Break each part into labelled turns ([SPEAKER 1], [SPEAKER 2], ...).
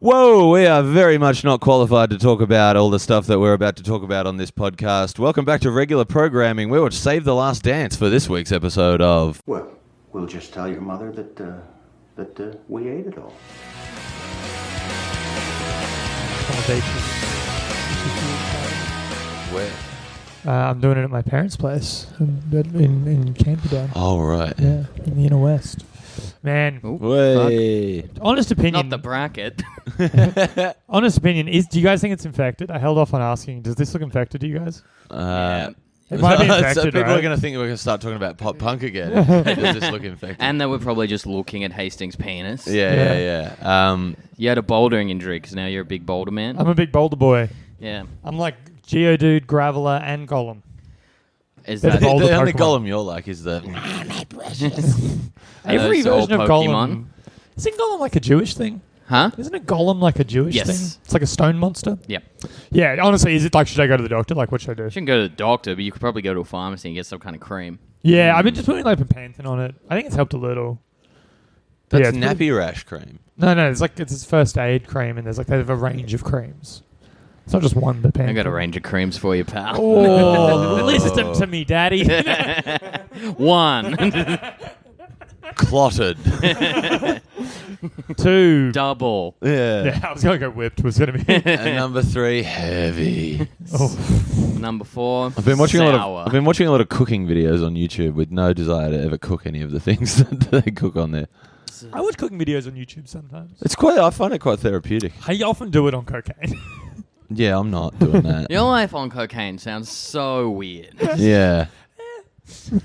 [SPEAKER 1] Whoa, we are very much not qualified to talk about all the stuff that we're about to talk about on this podcast. Welcome back to regular programming. We will save the last dance for this week's episode of...
[SPEAKER 2] Well, we'll just tell your mother that we ate it all.
[SPEAKER 1] Where?
[SPEAKER 3] I'm doing it at my parents' place in Camperdown.
[SPEAKER 1] Oh, right.
[SPEAKER 3] Yeah, in the inner west. Man,
[SPEAKER 1] Way.
[SPEAKER 3] honest opinion.
[SPEAKER 4] Not the bracket.
[SPEAKER 3] Honest opinion is: do you guys think it's infected? I held off on asking. Does this look infected to you guys? It might be infected,
[SPEAKER 1] So people
[SPEAKER 3] right?
[SPEAKER 1] are going to think we're going to start talking about pop punk again. Hey, does this look infected?
[SPEAKER 4] And they were probably just looking at Hastings' penis.
[SPEAKER 1] Yeah.
[SPEAKER 4] You had a bouldering injury because now you're a big boulder man.
[SPEAKER 3] I'm a big boulder boy.
[SPEAKER 4] Yeah.
[SPEAKER 3] I'm like Geodude, Graveler, and Golem.
[SPEAKER 4] Is
[SPEAKER 3] They're
[SPEAKER 4] that
[SPEAKER 1] The
[SPEAKER 3] boulder
[SPEAKER 1] only
[SPEAKER 3] Pokemon.
[SPEAKER 1] Golem you're like is the...
[SPEAKER 3] Every
[SPEAKER 4] those all
[SPEAKER 3] version of
[SPEAKER 4] Pokemon?
[SPEAKER 3] Golem. Isn't Golem like a Jewish thing?
[SPEAKER 4] Huh?
[SPEAKER 3] Isn't a Golem like a Jewish
[SPEAKER 4] Yes.
[SPEAKER 3] thing? It's like a stone monster.
[SPEAKER 4] Yep.
[SPEAKER 3] Yeah, honestly, is it like, should I go to the doctor? Like, what should I do?
[SPEAKER 4] You shouldn't go to the doctor, but you could probably go to a pharmacy and get some kind of cream.
[SPEAKER 3] Yeah, I've been just putting like Panthen on it. I think it's helped a little.
[SPEAKER 1] That's
[SPEAKER 3] Yeah, it's
[SPEAKER 1] nappy
[SPEAKER 3] pretty-
[SPEAKER 1] rash cream.
[SPEAKER 3] No, it's his first aid cream, and they have a range of creams. It's not just one Panthen.
[SPEAKER 4] I got a range of creams for you, pal.
[SPEAKER 3] Oh, listen to me, Daddy.
[SPEAKER 4] One.
[SPEAKER 1] Clotted.
[SPEAKER 3] 2.
[SPEAKER 4] Double.
[SPEAKER 1] Yeah.
[SPEAKER 3] Yeah, I was gonna go whipped. Was gonna be.
[SPEAKER 1] And number 3, heavy.
[SPEAKER 3] Oh.
[SPEAKER 4] Number 4.
[SPEAKER 1] I've been watching
[SPEAKER 4] sour.
[SPEAKER 1] I've been watching a lot of cooking videos on YouTube with no desire to ever cook any of the things that they cook on there.
[SPEAKER 3] I watch cooking videos on YouTube sometimes.
[SPEAKER 1] I find it quite therapeutic.
[SPEAKER 3] I often do it on cocaine.
[SPEAKER 1] Yeah, I'm not doing that.
[SPEAKER 4] Your life on cocaine sounds so weird.
[SPEAKER 1] Yeah.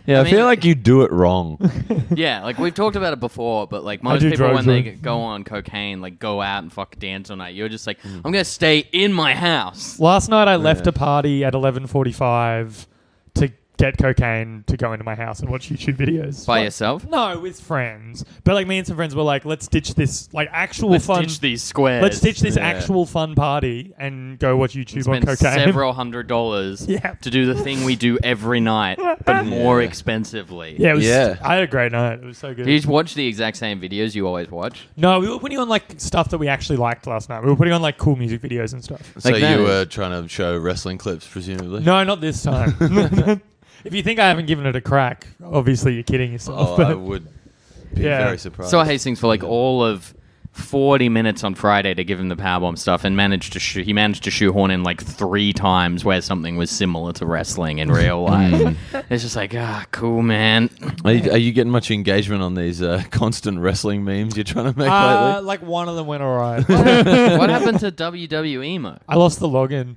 [SPEAKER 1] Yeah, I
[SPEAKER 4] mean-
[SPEAKER 1] feel like you do it wrong.
[SPEAKER 4] Yeah, like we've talked about it before, but like
[SPEAKER 3] I
[SPEAKER 4] most
[SPEAKER 3] do
[SPEAKER 4] people when
[SPEAKER 3] drugs
[SPEAKER 4] they
[SPEAKER 3] wrong.
[SPEAKER 4] go on cocaine, like go out and fuck dance all night. You're just like, I'm gonna stay in my house.
[SPEAKER 3] Last night I left
[SPEAKER 1] Yeah.
[SPEAKER 3] a party at 11:45 to get cocaine to go into my house and watch YouTube videos.
[SPEAKER 4] By
[SPEAKER 3] Like-
[SPEAKER 4] yourself?
[SPEAKER 3] No, with friends. But like me and some friends were like, let's ditch this like actual
[SPEAKER 4] Let's
[SPEAKER 3] fun.
[SPEAKER 4] ditch these squares.
[SPEAKER 3] Let's ditch this
[SPEAKER 1] Yeah.
[SPEAKER 3] actual fun party and go watch YouTube on
[SPEAKER 4] Spend
[SPEAKER 3] cocaine.
[SPEAKER 4] several $100s
[SPEAKER 3] Yeah.
[SPEAKER 4] to do the thing we do every night, but more
[SPEAKER 1] Yeah.
[SPEAKER 4] expensively.
[SPEAKER 3] Yeah, it was,
[SPEAKER 1] Yeah.
[SPEAKER 3] I had a great night. It was so good.
[SPEAKER 4] Do you just watch the exact same videos you always watch?
[SPEAKER 3] No, we were putting on like stuff that we actually liked last night. We were putting on like cool music videos and stuff.
[SPEAKER 1] So
[SPEAKER 4] Like that.
[SPEAKER 1] you were trying to show wrestling clips, presumably?
[SPEAKER 3] No, not this time. If you think I haven't given it a crack, obviously you're kidding yourself.
[SPEAKER 1] Oh,
[SPEAKER 3] but
[SPEAKER 1] I would be
[SPEAKER 3] Yeah.
[SPEAKER 1] very surprised.
[SPEAKER 4] Saw Hastings for like all of 40 minutes on Friday to give him the powerbomb stuff, and managed to shoehorn in like 3 times where something was similar to wrestling in real life. It's just like, cool, man.
[SPEAKER 1] Are you getting much engagement on these constant wrestling memes you're trying to make lately?
[SPEAKER 3] like one of them went alright.
[SPEAKER 4] What happened to WWE?
[SPEAKER 3] I lost the login.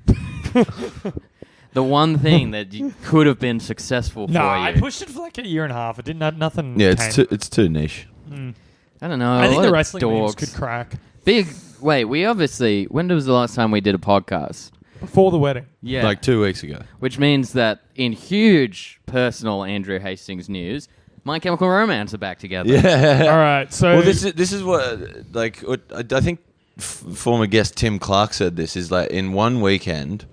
[SPEAKER 4] The one thing that could have been successful for
[SPEAKER 3] No,
[SPEAKER 4] you.
[SPEAKER 3] I pushed it for like a year and a half. It didn't have nothing.
[SPEAKER 1] Yeah,
[SPEAKER 3] came.
[SPEAKER 1] it's too niche.
[SPEAKER 4] I don't know.
[SPEAKER 3] I
[SPEAKER 4] a
[SPEAKER 3] think
[SPEAKER 4] lot
[SPEAKER 3] the
[SPEAKER 4] of
[SPEAKER 3] wrestling memes
[SPEAKER 4] dorks.
[SPEAKER 3] could crack
[SPEAKER 4] Wait, we obviously. When was the last time we did a podcast?
[SPEAKER 3] before the wedding.
[SPEAKER 4] Yeah.
[SPEAKER 1] Like 2 weeks ago.
[SPEAKER 4] Which means that in huge personal Andrew Hastings news, My Chemical Romance are back together.
[SPEAKER 1] Yeah.
[SPEAKER 3] All right, so
[SPEAKER 1] Well, this is what like I think former guest Tim Clark said this is like in one weekend,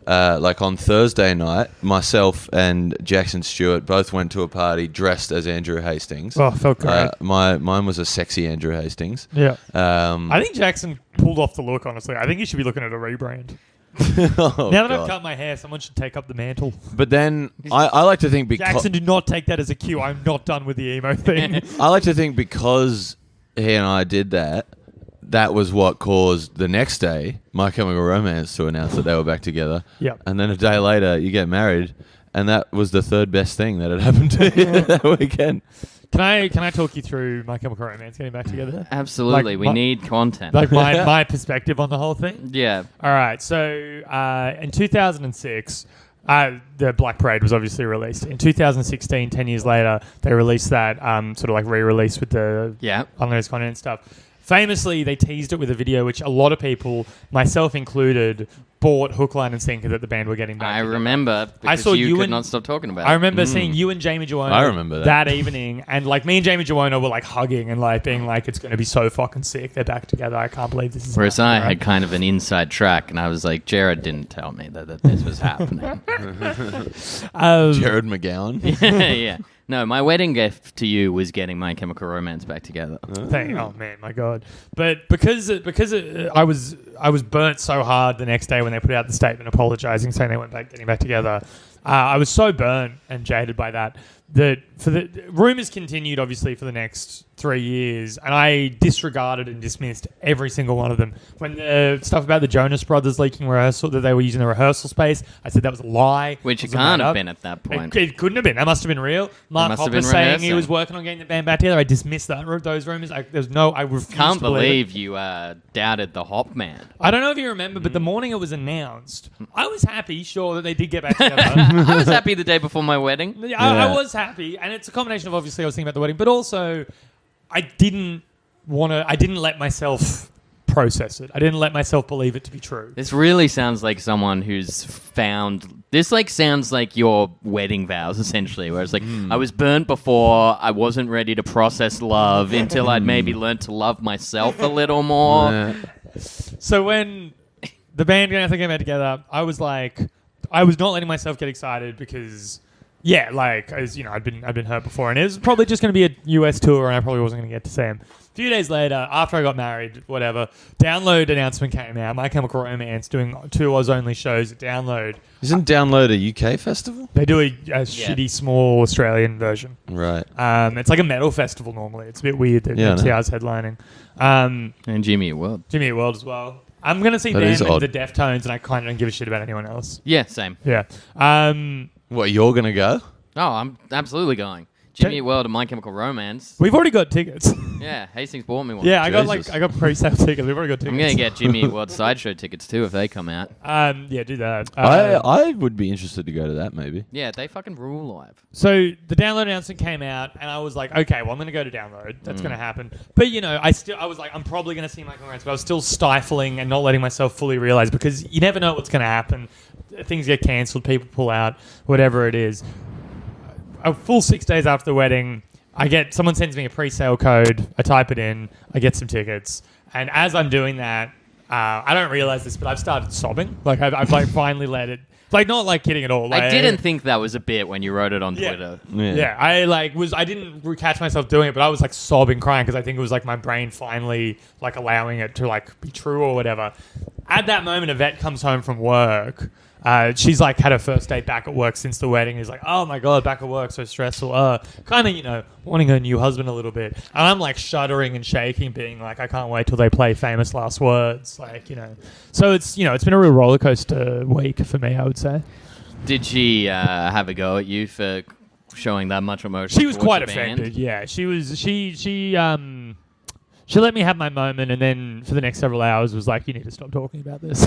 [SPEAKER 1] like on Thursday night, myself and Jackson Stewart both went to a party dressed as Andrew Hastings.
[SPEAKER 3] Oh, felt great.
[SPEAKER 1] Mine was a sexy Andrew Hastings.
[SPEAKER 3] Yeah,
[SPEAKER 1] Um,
[SPEAKER 3] I think Jackson pulled off the look. Honestly, I think you should be looking at a rebrand.
[SPEAKER 1] oh,
[SPEAKER 3] Now that
[SPEAKER 1] God.
[SPEAKER 3] I've cut my hair, someone should take up the mantle.
[SPEAKER 1] But then I like to think because
[SPEAKER 3] Jackson, do not take that as a cue. I'm not done with the emo thing.
[SPEAKER 1] I like to think because he and I did that, that was what caused the next day My Chemical Romance to announce that they were back together.
[SPEAKER 3] Yep.
[SPEAKER 1] And then a day later, you get married, and that was the third best thing that had happened to you that weekend.
[SPEAKER 3] Can I talk you through My Chemical Romance getting back together?
[SPEAKER 4] Absolutely.
[SPEAKER 3] Like,
[SPEAKER 4] we
[SPEAKER 3] my-
[SPEAKER 4] need content.
[SPEAKER 3] Like my perspective on the whole thing.
[SPEAKER 4] yeah.
[SPEAKER 3] All right. So in 2006, the Black Parade was obviously released. In 2016, 10 years later, they released that sort of like re-release with the
[SPEAKER 4] Yeah.
[SPEAKER 3] unreleased content and stuff. Famously, they teased it with a video which a lot of people, myself included, bought hook, line, and sinker that the band were getting back.
[SPEAKER 4] I
[SPEAKER 3] together.
[SPEAKER 4] remember because
[SPEAKER 3] saw
[SPEAKER 4] you
[SPEAKER 3] you
[SPEAKER 4] could
[SPEAKER 3] and-
[SPEAKER 4] not stop talking about
[SPEAKER 3] I
[SPEAKER 4] it.
[SPEAKER 3] remember seeing you and Jamie Joanna
[SPEAKER 1] I remember that.
[SPEAKER 3] evening, and like me and Jamie Joanna were like hugging and like being like, it's going to be so fucking sick. They're back together. I can't believe this is
[SPEAKER 4] Whereas I
[SPEAKER 3] happening,
[SPEAKER 4] had kind of an inside track, and I was like, Jared didn't tell me that this was happening.
[SPEAKER 3] right?
[SPEAKER 1] Jared McGowan.
[SPEAKER 4] yeah. No, my wedding gift to you was getting My Chemical Romance back together.
[SPEAKER 3] Oh man, my god! But because I was burnt so hard the next day when they put out the statement apologizing, saying they went back getting back together. I was so burnt and jaded by that for the rumors continued obviously for the next 3 years, and I disregarded and dismissed every single one of them. When the stuff about the Jonas Brothers leaking rehearsal that they were using the rehearsal space, I said that was a lie.
[SPEAKER 4] Which it
[SPEAKER 3] Wasn't
[SPEAKER 4] can't
[SPEAKER 3] made
[SPEAKER 4] have
[SPEAKER 3] up.
[SPEAKER 4] been at that point.
[SPEAKER 3] It couldn't have been. That must have been real. Mark
[SPEAKER 4] must have
[SPEAKER 3] Hoppus
[SPEAKER 4] been
[SPEAKER 3] saying he
[SPEAKER 4] rehearsing.
[SPEAKER 3] was working on getting the band back together. I dismissed those rumors. I refused
[SPEAKER 4] Can't
[SPEAKER 3] to believe it.
[SPEAKER 4] believe you doubted the Hop Man.
[SPEAKER 3] I don't know if you remember, but the morning it was announced, I was happy, sure, that they did get back together.
[SPEAKER 4] I was happy the day before my wedding.
[SPEAKER 3] I was happy, and it's a combination of obviously I was thinking about the wedding, but also I didn't let myself process it. I didn't let myself believe it to be true.
[SPEAKER 4] This really sounds like someone who's found... This sounds like your wedding vows, essentially, where it's like, I was burnt before, I wasn't ready to process love until I'd maybe learned to love myself a little more.
[SPEAKER 1] Yeah.
[SPEAKER 3] So when the band and everything came back together, I was like, I was not letting myself get excited because, yeah, like, as you know, I'd been hurt before, and it was probably just going to be a US tour, and I probably wasn't going to get to see him. A few days later, after I got married, whatever, Download announcement came out. My Chemical Romance doing 2 Oz only shows at Download.
[SPEAKER 1] Isn't Download a UK festival?
[SPEAKER 3] They do a shitty small Australian version.
[SPEAKER 1] Right.
[SPEAKER 3] It's like a metal festival normally. It's a bit weird that
[SPEAKER 1] Yeah, I know.
[SPEAKER 3] MCR's headlining.
[SPEAKER 4] And Jimmy Eat World.
[SPEAKER 3] Jimmy Eat World as well. I'm going to see
[SPEAKER 1] That
[SPEAKER 3] them
[SPEAKER 1] is
[SPEAKER 3] and
[SPEAKER 1] odd.
[SPEAKER 3] the Deftones, and I kind of don't give a shit about anyone else.
[SPEAKER 4] Yeah, same.
[SPEAKER 3] Yeah.
[SPEAKER 1] What, you're going to go?
[SPEAKER 4] Oh, I'm absolutely going. Jimmy Eat World and My Chemical Romance.
[SPEAKER 3] We've already got tickets.
[SPEAKER 4] Yeah, Hastings bought me one.
[SPEAKER 3] Yeah, I
[SPEAKER 1] Jesus.
[SPEAKER 3] got pre-sale tickets. We've already got tickets.
[SPEAKER 4] I'm going to get Jimmy Eat World sideshow tickets too if they come out.
[SPEAKER 3] Yeah, do that.
[SPEAKER 1] I would be interested to go to that, maybe.
[SPEAKER 4] Yeah, they fucking rule live.
[SPEAKER 3] So the Download announcement came out, and I was like, okay, well, I'm going to go to Download. That's going to happen. But you know, I was like, I'm probably going to see Michael Romance, but I was still stifling and not letting myself fully realize because you never know what's going to happen. Things get cancelled, people pull out, whatever it is. A full 6 days after the wedding, someone sends me a pre-sale code. I type it in. I get some tickets, and as I'm doing that, I don't realize this, but I've started sobbing. Like I've like finally let it. Like not like kidding at all. Like,
[SPEAKER 4] I didn't think that was a bit when you wrote it on Twitter.
[SPEAKER 3] Yeah, I didn't catch myself doing it, but I was like sobbing, crying because I think it was like my brain finally like allowing it to like be true or whatever. At that moment, Yvette comes home from work. She's like had her first day back at work since the wedding. He's like, oh my god, back at work, so stressful. Kind of, you know, wanting her new husband a little bit. And I'm like shuddering and shaking, being like, I can't wait till they play Famous Last Words. Like, you know, so it's been a real roller coaster week for me, I would say.
[SPEAKER 4] Did she have a go at you for showing that much emotion?
[SPEAKER 3] She was
[SPEAKER 4] towards
[SPEAKER 3] quite
[SPEAKER 4] the band?
[SPEAKER 3] offended. Yeah, she let me have my moment, and then for the next several hours was like, you need to stop talking about this.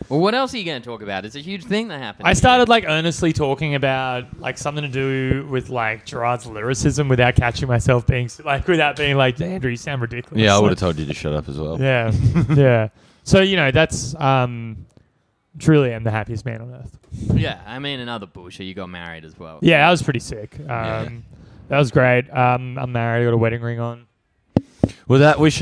[SPEAKER 4] Well, what else are you going to talk about? It's a huge thing that happened.
[SPEAKER 3] I started like earnestly talking about like something to do with like Gerard's lyricism without catching myself being like, without being like, Andrew, you sound ridiculous.
[SPEAKER 1] Yeah, I would
[SPEAKER 3] Like,
[SPEAKER 1] have told you to shut up as well.
[SPEAKER 3] Yeah, yeah. So you know, that's truly am the happiest man on earth.
[SPEAKER 4] Yeah, I mean, another bullshit. You got married as well.
[SPEAKER 3] Yeah, that was pretty sick. That was great. I'm married. I got a wedding ring on.
[SPEAKER 1] Well, that was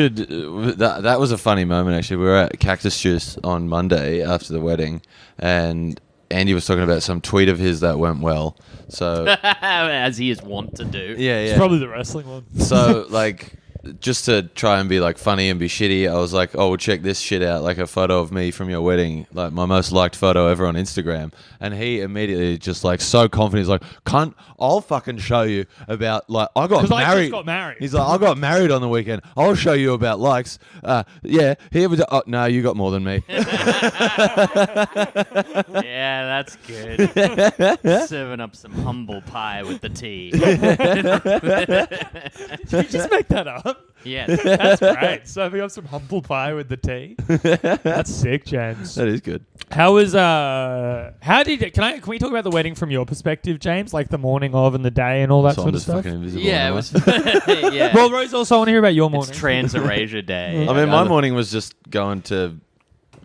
[SPEAKER 1] a funny moment actually. We were at Cactus Juice on Monday after the wedding, and Andy was talking about some tweet of his that went well. So
[SPEAKER 4] As he is wont to do.
[SPEAKER 1] yeah,
[SPEAKER 3] It's probably the wrestling one.
[SPEAKER 1] So like, just to try and be like funny and be shitty, I was like, oh, well, check this shit out, like a photo of me from your wedding, like my most liked photo ever on Instagram. And he immediately just like so confident, he's like, cunt, I'll fucking show you about like I got
[SPEAKER 3] 'Cause I
[SPEAKER 1] married.
[SPEAKER 3] just got married.
[SPEAKER 1] He's like, I got married on the weekend. I'll show you about likes. Yeah, here was. Oh no, you got more than me.
[SPEAKER 4] Yeah, that's good. Serving up some humble pie with the tea.
[SPEAKER 3] Did you just make that up?
[SPEAKER 4] Yes.
[SPEAKER 3] That's great. Serving up some humble pie with the tea. That's sick, James.
[SPEAKER 1] That is good.
[SPEAKER 3] How was can we talk about the wedding from your perspective, James? Like the morning of and the day and all that
[SPEAKER 1] So
[SPEAKER 3] sort
[SPEAKER 1] I'm
[SPEAKER 3] of
[SPEAKER 1] just
[SPEAKER 3] stuff.
[SPEAKER 1] fucking invisible.
[SPEAKER 4] Yeah, it
[SPEAKER 1] anyway.
[SPEAKER 4] was. Yeah.
[SPEAKER 3] Well, Rose, also I want to hear about your morning.
[SPEAKER 4] It's Trans Erasure Day.
[SPEAKER 1] I mean, my morning was just going to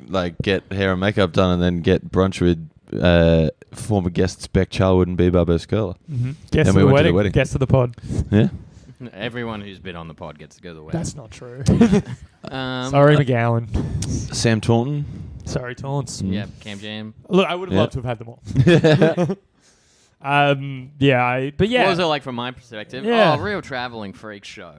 [SPEAKER 1] like get hair and makeup done and then get brunch with former guests Beck Charwood and Bebop Skirler.
[SPEAKER 3] Mm-hmm. Guest
[SPEAKER 1] Then
[SPEAKER 3] of
[SPEAKER 1] we
[SPEAKER 3] the
[SPEAKER 1] went to the
[SPEAKER 3] wedding.
[SPEAKER 1] wedding.
[SPEAKER 3] Guest of the pod.
[SPEAKER 1] Yeah.
[SPEAKER 4] Everyone who's been on the pod gets to go to the wedding.
[SPEAKER 3] That's not true.
[SPEAKER 4] Sorry,
[SPEAKER 3] Sorry, McGowan.
[SPEAKER 1] Sam Taunton.
[SPEAKER 3] Sorry, Taunts.
[SPEAKER 4] Yeah, Cam Jam.
[SPEAKER 3] Look, I would have
[SPEAKER 1] Yeah.
[SPEAKER 3] loved to have had them all. But yeah.
[SPEAKER 4] What was it like from my perspective?
[SPEAKER 3] Yeah.
[SPEAKER 4] Oh, real traveling freak show.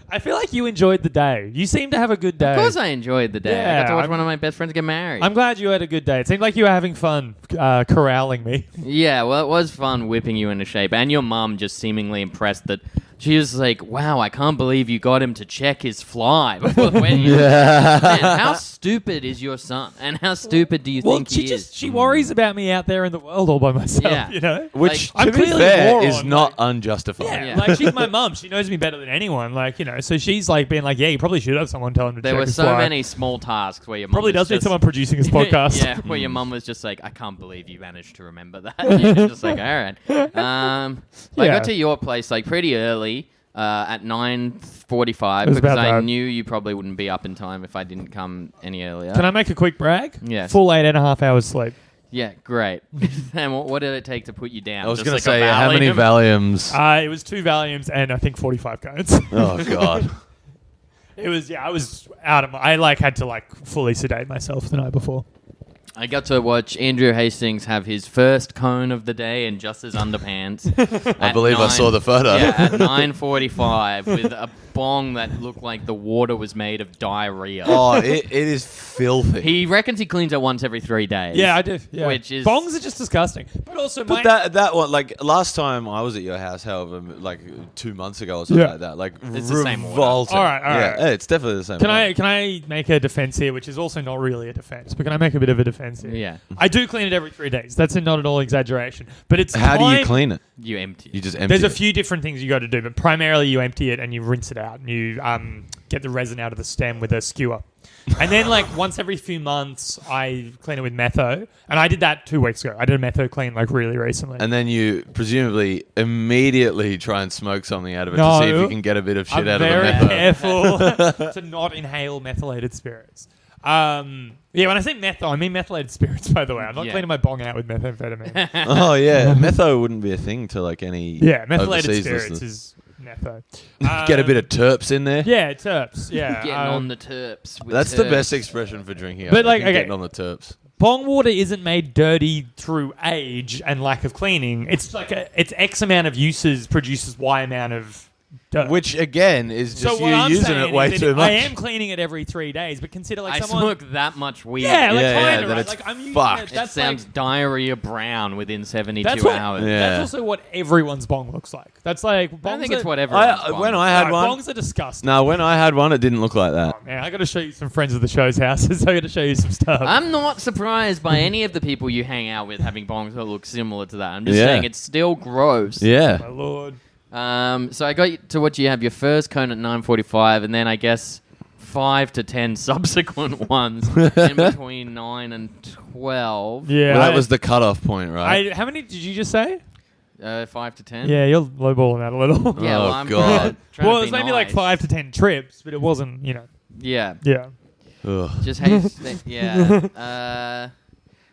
[SPEAKER 3] I feel like you enjoyed the day. You seem to have a good day.
[SPEAKER 4] Of course I enjoyed the day. I
[SPEAKER 3] Yeah,
[SPEAKER 4] got to watch
[SPEAKER 3] I'm-
[SPEAKER 4] one of my best friends get married.
[SPEAKER 3] I'm glad you had a good day. It seemed like you were having fun corralling me.
[SPEAKER 4] Yeah, well, it was fun whipping you into shape. And your mum just seemingly impressed that she was like, wow, I can't believe you got him to check his fly before the wedding. Man, how stupid is your son? And how stupid do you
[SPEAKER 3] Well,
[SPEAKER 4] think
[SPEAKER 3] she
[SPEAKER 4] he
[SPEAKER 3] just
[SPEAKER 4] is?
[SPEAKER 3] she worries about me out there in the world all by myself.
[SPEAKER 4] Yeah.
[SPEAKER 3] You know,
[SPEAKER 1] Which,
[SPEAKER 3] I'm
[SPEAKER 1] to be
[SPEAKER 3] clearly a
[SPEAKER 1] fair,
[SPEAKER 3] moron,
[SPEAKER 1] is not
[SPEAKER 3] like-
[SPEAKER 1] unjustified.
[SPEAKER 3] Yeah,
[SPEAKER 4] Yeah.
[SPEAKER 3] like she's my mum. She knows me better than anyone. Like, you know, so she's like being like, yeah, you probably should have someone tell him to
[SPEAKER 4] There
[SPEAKER 3] check
[SPEAKER 4] were
[SPEAKER 3] his
[SPEAKER 4] so
[SPEAKER 3] fly.
[SPEAKER 4] many small tasks where your mum
[SPEAKER 3] Probably
[SPEAKER 4] was
[SPEAKER 3] does need
[SPEAKER 4] just-
[SPEAKER 3] someone producing his podcast.
[SPEAKER 4] yeah, where your mum was just like, I can't believe you managed to remember that. You're just like, all right. I
[SPEAKER 3] Yeah.
[SPEAKER 4] got to your place like pretty early at 9:45
[SPEAKER 3] It was
[SPEAKER 4] because
[SPEAKER 3] about
[SPEAKER 4] I
[SPEAKER 3] that.
[SPEAKER 4] knew you probably wouldn't be up in time if I didn't come any earlier.
[SPEAKER 3] Can I make a quick brag?
[SPEAKER 4] Yes.
[SPEAKER 3] Full 8.5 hours sleep.
[SPEAKER 4] Yeah, great. And what did it take to put you down?
[SPEAKER 1] I was
[SPEAKER 4] Just
[SPEAKER 1] going to
[SPEAKER 4] like a
[SPEAKER 1] say, how many
[SPEAKER 4] Valium?
[SPEAKER 1] Valiums?
[SPEAKER 3] It was 2 Valiums and I think 45 cones.
[SPEAKER 1] Oh, God.
[SPEAKER 3] It was, I was out of my, I like had to like fully sedate myself the night before.
[SPEAKER 4] I got to watch Andrew Hastings have his first cone of the day in just his underpants.
[SPEAKER 1] I believe I saw the photo.
[SPEAKER 4] Yeah, at 9:45 with a bong that looked like the water was made of diarrhea.
[SPEAKER 1] Oh, it is filthy.
[SPEAKER 4] He reckons he cleans it once every 3 days.
[SPEAKER 3] Yeah, I do. Yeah.
[SPEAKER 4] Which is-
[SPEAKER 3] Bongs are just disgusting. But also,
[SPEAKER 1] But that one, like last time I was at your house, however, like 2 months ago or something
[SPEAKER 3] Yeah.
[SPEAKER 1] like that, like
[SPEAKER 4] It's the same order.
[SPEAKER 1] revolting.
[SPEAKER 3] All right.
[SPEAKER 1] Yeah, it's definitely the same.
[SPEAKER 3] Can
[SPEAKER 1] order.
[SPEAKER 3] I make a defense here, which is also not really a defense, but can I make a bit of a defense here?
[SPEAKER 4] Yeah.
[SPEAKER 3] I do clean it every 3 days. That's not at all exaggeration. But it's
[SPEAKER 1] How do you
[SPEAKER 3] time-
[SPEAKER 1] clean it?
[SPEAKER 4] You empty.
[SPEAKER 1] You just empty.
[SPEAKER 3] There's a
[SPEAKER 1] it.
[SPEAKER 3] few different things you got to do, but primarily you empty it and you rinse it out and you get the resin out of the stem with a skewer. And then, like, once every few months, I clean it with Metho. And I did that 2 weeks ago. I did a Metho clean, like, really recently.
[SPEAKER 1] And then you presumably immediately try and smoke something out of it
[SPEAKER 3] No.
[SPEAKER 1] to see if you can get a bit of shit
[SPEAKER 3] I'm
[SPEAKER 1] out of the
[SPEAKER 3] very
[SPEAKER 1] method.
[SPEAKER 3] careful to not inhale methylated spirits. Yeah, when I say metho, I mean methylated spirits, by the way. I'm not
[SPEAKER 4] Yeah.
[SPEAKER 3] cleaning my bong out with methamphetamine.
[SPEAKER 1] Oh yeah, metho wouldn't be a thing to like any
[SPEAKER 3] Yeah, methylated
[SPEAKER 1] overseas
[SPEAKER 3] spirits
[SPEAKER 1] listeners.
[SPEAKER 3] is metho.
[SPEAKER 1] Get a bit of terps in there.
[SPEAKER 3] Yeah, terps. Yeah.
[SPEAKER 4] Getting on the terps. with
[SPEAKER 1] That's the
[SPEAKER 4] terps.
[SPEAKER 1] best expression for drinking.
[SPEAKER 3] But,
[SPEAKER 1] I
[SPEAKER 3] like,
[SPEAKER 1] think,
[SPEAKER 3] okay.
[SPEAKER 1] getting on the terps.
[SPEAKER 3] Bong water isn't made dirty through age and lack of cleaning. It's like it's X amount of uses produces Y amount of dirt.
[SPEAKER 1] Which again is just
[SPEAKER 3] so what
[SPEAKER 1] you
[SPEAKER 3] I'm
[SPEAKER 1] using
[SPEAKER 3] saying
[SPEAKER 1] it way
[SPEAKER 3] is that
[SPEAKER 1] too much.
[SPEAKER 3] I am cleaning it every 3 days, but consider like
[SPEAKER 4] I
[SPEAKER 3] someone.
[SPEAKER 4] smoke that much weed.
[SPEAKER 3] Yeah, like
[SPEAKER 1] Yeah, yeah,
[SPEAKER 3] kinda,
[SPEAKER 1] that
[SPEAKER 3] right?
[SPEAKER 1] it's
[SPEAKER 3] Like I'm using
[SPEAKER 1] fucked.
[SPEAKER 3] it.
[SPEAKER 4] It
[SPEAKER 3] That's
[SPEAKER 4] sounds
[SPEAKER 3] like
[SPEAKER 4] diarrhea brown within 72
[SPEAKER 3] that's what,
[SPEAKER 4] hours.
[SPEAKER 1] Yeah.
[SPEAKER 3] That's also what everyone's bong looks like. That's like bongs
[SPEAKER 4] I think
[SPEAKER 3] are,
[SPEAKER 4] it's what everyone's
[SPEAKER 1] when
[SPEAKER 4] bong.
[SPEAKER 1] I had
[SPEAKER 3] no,
[SPEAKER 1] one,
[SPEAKER 3] bongs are disgusting.
[SPEAKER 1] no, when I had one, it didn't look like that.
[SPEAKER 3] Oh, man, I got to show you some friends of the show's houses. I got to show you some stuff.
[SPEAKER 4] I'm not surprised by any of the people you hang out with having bongs that look similar to that. I'm just
[SPEAKER 1] Yeah.
[SPEAKER 4] saying it's still gross.
[SPEAKER 3] My
[SPEAKER 1] Yeah,
[SPEAKER 3] lord.
[SPEAKER 4] So I got you to what you have your first cone at 9:45, and then I guess 5 to 10 subsequent ones in between 9 and 12.
[SPEAKER 3] Yeah.
[SPEAKER 1] well, that was the cutoff point, right?
[SPEAKER 3] How many did you just say?
[SPEAKER 4] 5 to 10.
[SPEAKER 3] Yeah, you're lowballing that a little.
[SPEAKER 4] Yeah,
[SPEAKER 1] Oh,
[SPEAKER 4] well, I'm
[SPEAKER 1] God.
[SPEAKER 4] trying
[SPEAKER 3] Well,
[SPEAKER 4] to
[SPEAKER 3] it was
[SPEAKER 4] be
[SPEAKER 3] maybe like
[SPEAKER 4] nice.
[SPEAKER 3] 5 to 10 trips, but it wasn't,
[SPEAKER 4] Yeah,
[SPEAKER 3] Yeah.
[SPEAKER 1] Ugh.
[SPEAKER 4] just yeah.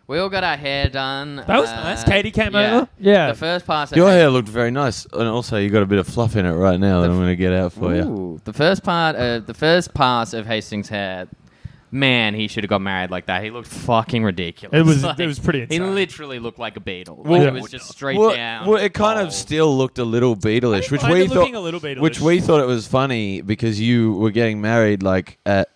[SPEAKER 4] We all got our hair done.
[SPEAKER 3] That was nice. Katie came over. Yeah.
[SPEAKER 4] The first pass.
[SPEAKER 1] Your hair looked very nice, and also you got a bit of fluff in it right now that I'm going to get out for you.
[SPEAKER 4] Ooh, the first pass of Hastings' hair. Man, he should have got married like that. He looked fucking ridiculous.
[SPEAKER 3] It was pretty
[SPEAKER 4] He
[SPEAKER 3] insane.
[SPEAKER 4] literally looked like a beetle.
[SPEAKER 1] Well,
[SPEAKER 4] Like, it was just straight down.
[SPEAKER 1] Well, it kind of
[SPEAKER 4] gold.
[SPEAKER 1] still looked a little Beatleish, which
[SPEAKER 3] Kinda
[SPEAKER 1] we
[SPEAKER 3] looking
[SPEAKER 1] thought,
[SPEAKER 3] a little Beatleish.
[SPEAKER 1] which we thought it was funny because you were getting married like at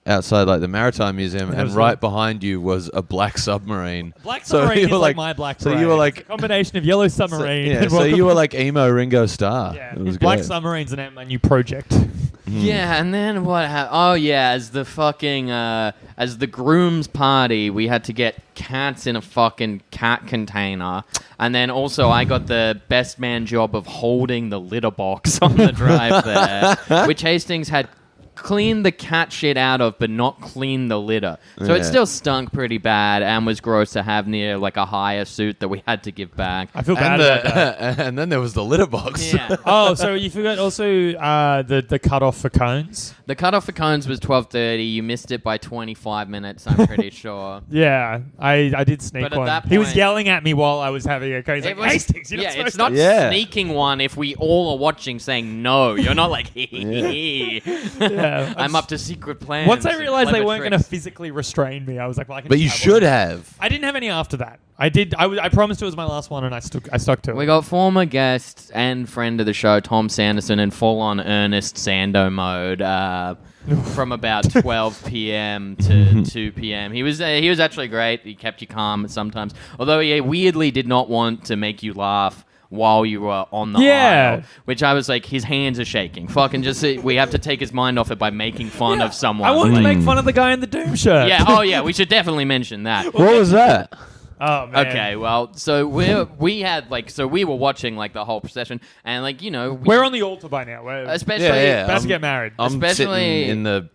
[SPEAKER 1] outside like the Maritime Museum, and
[SPEAKER 3] was
[SPEAKER 1] right
[SPEAKER 3] it.
[SPEAKER 1] behind you was a black submarine.
[SPEAKER 3] Black
[SPEAKER 1] So
[SPEAKER 3] Submarine
[SPEAKER 1] you
[SPEAKER 3] is
[SPEAKER 1] were
[SPEAKER 3] like
[SPEAKER 1] like-
[SPEAKER 3] my Black
[SPEAKER 1] so you
[SPEAKER 3] Parade.
[SPEAKER 1] were like-
[SPEAKER 3] It's a combination of Yellow
[SPEAKER 1] So,
[SPEAKER 3] Submarine
[SPEAKER 1] yeah,
[SPEAKER 3] and
[SPEAKER 1] so
[SPEAKER 3] Welcome-
[SPEAKER 1] you were like emo Ringo Starr.
[SPEAKER 3] Yeah.
[SPEAKER 1] It was
[SPEAKER 3] Black
[SPEAKER 1] great.
[SPEAKER 3] Submarine's my new project.
[SPEAKER 4] Yeah, and then what happened? Oh yeah, as the fucking as the groom's party, we had to get cats in a fucking cat container, and then also I got the best man job of holding the litter box on the drive there, which Hastings had cleaned the cat shit out of, but not cleaned the litter. So it
[SPEAKER 1] Yeah.
[SPEAKER 4] still stunk pretty bad and was gross to have near like a hire suit that we had to give back.
[SPEAKER 3] I feel bad
[SPEAKER 1] And,
[SPEAKER 3] about that.
[SPEAKER 1] and then there was the litter box.
[SPEAKER 4] Yeah.
[SPEAKER 3] Oh, so you forgot also the cutoff for cones?
[SPEAKER 4] The cutoff for cones was 12:30. You missed it by 25 minutes, I'm pretty sure.
[SPEAKER 3] Yeah, I did sneak
[SPEAKER 4] But at
[SPEAKER 3] one.
[SPEAKER 4] that
[SPEAKER 3] He was
[SPEAKER 4] point-
[SPEAKER 3] yelling at me while I was having a cone. He's
[SPEAKER 4] It
[SPEAKER 3] like,
[SPEAKER 4] was-
[SPEAKER 3] Hastings, you're
[SPEAKER 4] yeah,
[SPEAKER 3] not
[SPEAKER 4] it's
[SPEAKER 3] supposed
[SPEAKER 4] not
[SPEAKER 3] to.
[SPEAKER 1] Yeah.
[SPEAKER 4] sneaking one if we all are watching saying no. You're not like, hee hee hee.
[SPEAKER 3] Yeah.
[SPEAKER 4] I'm up to secret plans.
[SPEAKER 3] Once I
[SPEAKER 4] and
[SPEAKER 3] realized they
[SPEAKER 4] clever
[SPEAKER 3] weren't going to
[SPEAKER 4] tricks.
[SPEAKER 3] physically restrain me, I was like, well, I can
[SPEAKER 1] But
[SPEAKER 3] just
[SPEAKER 1] you
[SPEAKER 3] have
[SPEAKER 1] should
[SPEAKER 3] one.
[SPEAKER 1] have.
[SPEAKER 3] I didn't have any after that. I did. I promised it was my last one, and I stuck to it.
[SPEAKER 4] We got former guest and friend of the show, Tom Sanderson, in full-on Ernest Sando mode from about 12 p.m. to 2 p.m. He was actually great. He kept you calm sometimes, although he weirdly did not want to make you laugh while you were on the aisle, which I was like, his hands are shaking. Fucking just, we have to take his mind off it by making fun of someone.
[SPEAKER 3] I wanted to
[SPEAKER 4] Like-
[SPEAKER 3] make fun of the guy in the Doom shirt.
[SPEAKER 4] Yeah, oh yeah, we should definitely mention that.
[SPEAKER 1] What was that?
[SPEAKER 3] Oh man.
[SPEAKER 4] Okay, well, so we were watching like the whole procession, and like, you know,
[SPEAKER 3] We're on the altar by now. We're
[SPEAKER 4] especially
[SPEAKER 1] Yeah.
[SPEAKER 3] about to get married.
[SPEAKER 1] I'm
[SPEAKER 4] Especially-
[SPEAKER 1] sitting in the,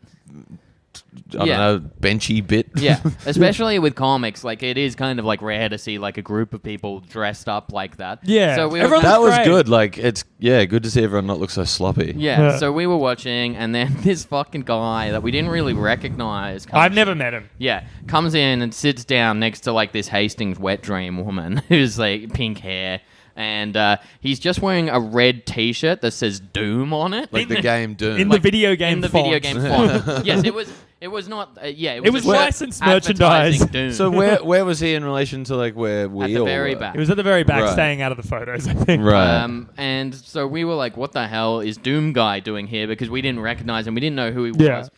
[SPEAKER 1] I
[SPEAKER 4] Yeah.
[SPEAKER 1] don't know, benchy bit.
[SPEAKER 4] yeah, especially with comics, like it is kind of like rare to see like a group of people dressed up like that.
[SPEAKER 3] Yeah.
[SPEAKER 4] so we were
[SPEAKER 3] Everyone-
[SPEAKER 1] That was
[SPEAKER 3] Great.
[SPEAKER 1] good. Like, it's, good to see everyone not look so sloppy.
[SPEAKER 4] yeah, so we were watching, and then this fucking guy that we didn't really recognize.
[SPEAKER 3] I've never met him.
[SPEAKER 4] Yeah, comes in and sits down next to like this Hastings wet dream woman who's like pink hair, and he's just wearing a red T-shirt that says Doom on it.
[SPEAKER 1] Like the game Doom.
[SPEAKER 3] In the video game
[SPEAKER 4] in the
[SPEAKER 3] font.
[SPEAKER 4] video game font. Yes, it was. It was not.
[SPEAKER 3] It was
[SPEAKER 4] a shirt
[SPEAKER 3] licensed merchandise.
[SPEAKER 4] advertising Doom.
[SPEAKER 1] So where was he in relation to like where we
[SPEAKER 4] At the
[SPEAKER 1] all
[SPEAKER 4] very
[SPEAKER 1] were?
[SPEAKER 4] back.
[SPEAKER 3] It was at the very back,
[SPEAKER 1] Right.
[SPEAKER 3] staying out of the photos, I think.
[SPEAKER 1] Right.
[SPEAKER 4] And so we were like, "What the hell is Doom guy doing here?" Because we didn't recognize him. We didn't know who he
[SPEAKER 3] Yeah.
[SPEAKER 4] was.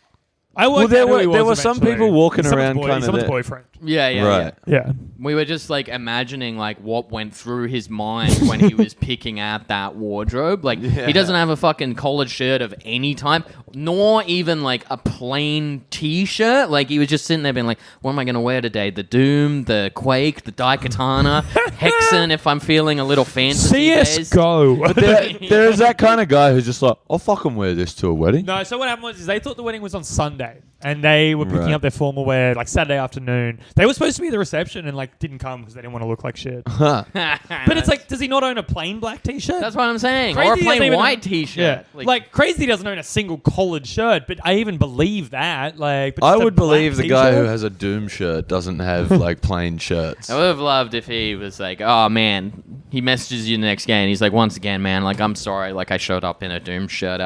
[SPEAKER 3] I worked
[SPEAKER 1] Well, there
[SPEAKER 3] out who
[SPEAKER 1] were-
[SPEAKER 3] he was
[SPEAKER 1] there were some
[SPEAKER 3] eventually.
[SPEAKER 1] people walking
[SPEAKER 3] Someone's
[SPEAKER 1] around kinda
[SPEAKER 3] someone's
[SPEAKER 1] there.
[SPEAKER 3] boyfriend.
[SPEAKER 4] Yeah, yeah,
[SPEAKER 1] Right.
[SPEAKER 3] Yeah.
[SPEAKER 4] We were just like imagining like what went through his mind when he was picking out that wardrobe. Like he doesn't have a fucking collared shirt of any type, nor even like a plain T-shirt. Like he was just sitting there being like, "What am I going to wear today? The Doom, the Quake, the Daikatana, Hexen. If I'm feeling a little fantasy based."
[SPEAKER 3] CS:GO.
[SPEAKER 1] there is that kind of guy who's just like, I'll fucking wear this to a wedding.
[SPEAKER 3] No, so what happened was is they thought the wedding was on Sunday, and they were picking
[SPEAKER 1] Right.
[SPEAKER 3] up their formal wear like Saturday afternoon. They were supposed to be at the reception and like didn't come because they didn't want to look like shit.
[SPEAKER 1] Huh.
[SPEAKER 3] But it's like, does he not own a plain black T-shirt?
[SPEAKER 4] That's what I'm saying.
[SPEAKER 3] Crazy
[SPEAKER 4] Or a
[SPEAKER 3] doesn't
[SPEAKER 4] plain
[SPEAKER 3] even
[SPEAKER 4] white
[SPEAKER 3] own-
[SPEAKER 4] T-shirt.
[SPEAKER 3] Yeah, like Crazy doesn't own a single collared shirt, but I even believe that. Like, but
[SPEAKER 1] I
[SPEAKER 3] just a
[SPEAKER 1] would
[SPEAKER 3] black
[SPEAKER 1] believe the guy who
[SPEAKER 3] T-shirt?
[SPEAKER 1] has a Doom shirt doesn't have like plain shirts.
[SPEAKER 4] I would have loved if he was like, "Oh man," he messages you the next game. And he's like, "Once again, man, like I'm sorry, like I showed up in a Doom shirt.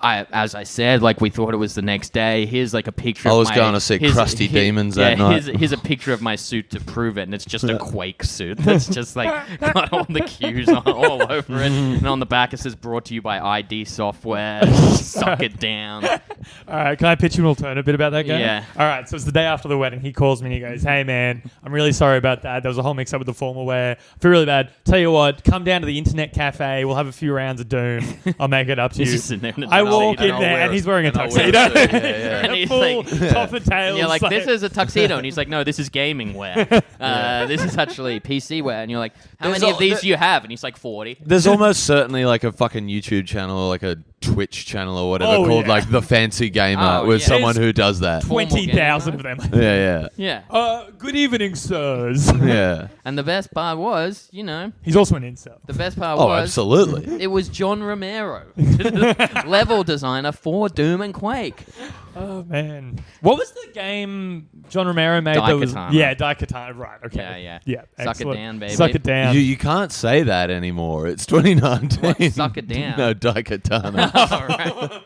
[SPEAKER 4] As I said, like we thought it was the next day. Here's like a picture.
[SPEAKER 1] I
[SPEAKER 4] of
[SPEAKER 1] was
[SPEAKER 4] my-
[SPEAKER 1] going to see Crusty Demons that night."
[SPEAKER 4] Here's a picture of my suit to prove it, and it's just a Quake suit that's just like got all the cues all over it, and on the back it says "Brought to you by ID Software." Suck it down.
[SPEAKER 3] All right, can I pitch you an alternate bit about that guy?
[SPEAKER 4] Yeah.
[SPEAKER 3] All right, so it's the day after the wedding. He calls me and he goes, "Hey man, I'm really sorry about that. There was a whole mix up with the formal wear. I feel really bad. Tell you what, come down to the internet cafe. We'll have a few rounds of Doom. I'll make it up to
[SPEAKER 4] He's
[SPEAKER 3] you."
[SPEAKER 4] just sitting there in a
[SPEAKER 3] I
[SPEAKER 4] tuxedo.
[SPEAKER 3] walk in
[SPEAKER 1] I'll
[SPEAKER 3] there
[SPEAKER 1] wear
[SPEAKER 3] and
[SPEAKER 1] a-
[SPEAKER 3] he's wearing a
[SPEAKER 1] and I'll wear a
[SPEAKER 3] tuxedo.
[SPEAKER 1] suit. Yeah, yeah.
[SPEAKER 4] And
[SPEAKER 3] A
[SPEAKER 4] he's
[SPEAKER 3] full
[SPEAKER 4] like-
[SPEAKER 3] top and tails.
[SPEAKER 4] And you're like,
[SPEAKER 3] like-
[SPEAKER 4] this is a tuxedo. And he's like, no, this is gaming wear. This is actually PC wear. And you're like, how
[SPEAKER 1] There's
[SPEAKER 4] many of
[SPEAKER 1] al-
[SPEAKER 4] these
[SPEAKER 1] the-
[SPEAKER 4] do you have? And he's like, 40.
[SPEAKER 1] There's almost certainly like a fucking YouTube channel or like a Twitch channel or whatever
[SPEAKER 3] Oh,
[SPEAKER 1] called
[SPEAKER 3] yeah.
[SPEAKER 1] like The Fancy Gamer
[SPEAKER 4] Oh,
[SPEAKER 1] with
[SPEAKER 4] yeah.
[SPEAKER 1] someone
[SPEAKER 3] There's
[SPEAKER 1] who does that.
[SPEAKER 3] 20,000 of them.
[SPEAKER 1] Yeah,
[SPEAKER 4] Yeah.
[SPEAKER 3] Good evening, sirs.
[SPEAKER 1] yeah.
[SPEAKER 4] And the best part was, you know,
[SPEAKER 3] He's also an incel.
[SPEAKER 4] the best part
[SPEAKER 1] Oh,
[SPEAKER 4] was
[SPEAKER 1] absolutely.
[SPEAKER 4] it was John Romero, level designer for Doom and Quake.
[SPEAKER 3] Oh man, what was the game John Romero made? That was
[SPEAKER 4] Daikatana.
[SPEAKER 3] Daikatana. Right. Okay.
[SPEAKER 4] Yeah. Suck it
[SPEAKER 3] excellent.
[SPEAKER 4] down, baby.
[SPEAKER 3] Suck it down.
[SPEAKER 1] You can't say that anymore. It's 2019.
[SPEAKER 4] What? Suck it down.
[SPEAKER 1] No, Daikatana.
[SPEAKER 4] All right.
[SPEAKER 3] All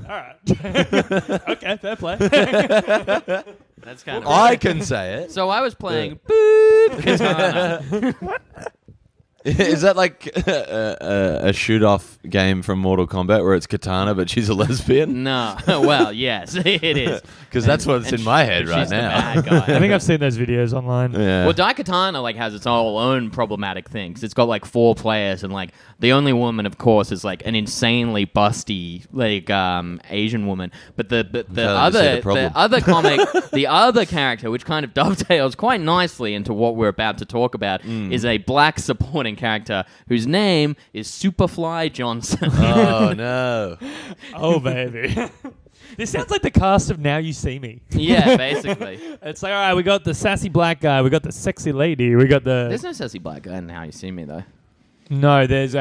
[SPEAKER 3] right. Okay, fair play.
[SPEAKER 4] That's kind of.
[SPEAKER 1] I can say it.
[SPEAKER 4] So I was playing Boop Katana.
[SPEAKER 1] Is that like a shoot-off game from Mortal Kombat where it's Katana but she's a lesbian?
[SPEAKER 4] No. Well, yes, it is.
[SPEAKER 1] Because that's what's
[SPEAKER 4] And
[SPEAKER 1] in my head
[SPEAKER 4] she's
[SPEAKER 1] right
[SPEAKER 4] the
[SPEAKER 1] now.
[SPEAKER 4] bad guy.
[SPEAKER 3] I think I've seen those videos online.
[SPEAKER 1] Yeah.
[SPEAKER 4] Well, Daikatana like has its own problematic things. It's got like 4 players, and like the only woman, of course, is like an insanely busty like Asian woman. But the
[SPEAKER 1] Tell them to see the problem.
[SPEAKER 4] other comic, the other character, which kind of dovetails quite nicely into what we're about to talk about, is a black supporting character whose name is Superfly Johnson.
[SPEAKER 1] Oh no.
[SPEAKER 3] Oh baby. This sounds like the cast of Now You See Me.
[SPEAKER 4] Yeah, basically.
[SPEAKER 3] It's like, all right, we got the sassy black guy, we got the sexy lady, we got the.
[SPEAKER 4] There's no sassy black guy in How You See Me though.
[SPEAKER 3] No, there's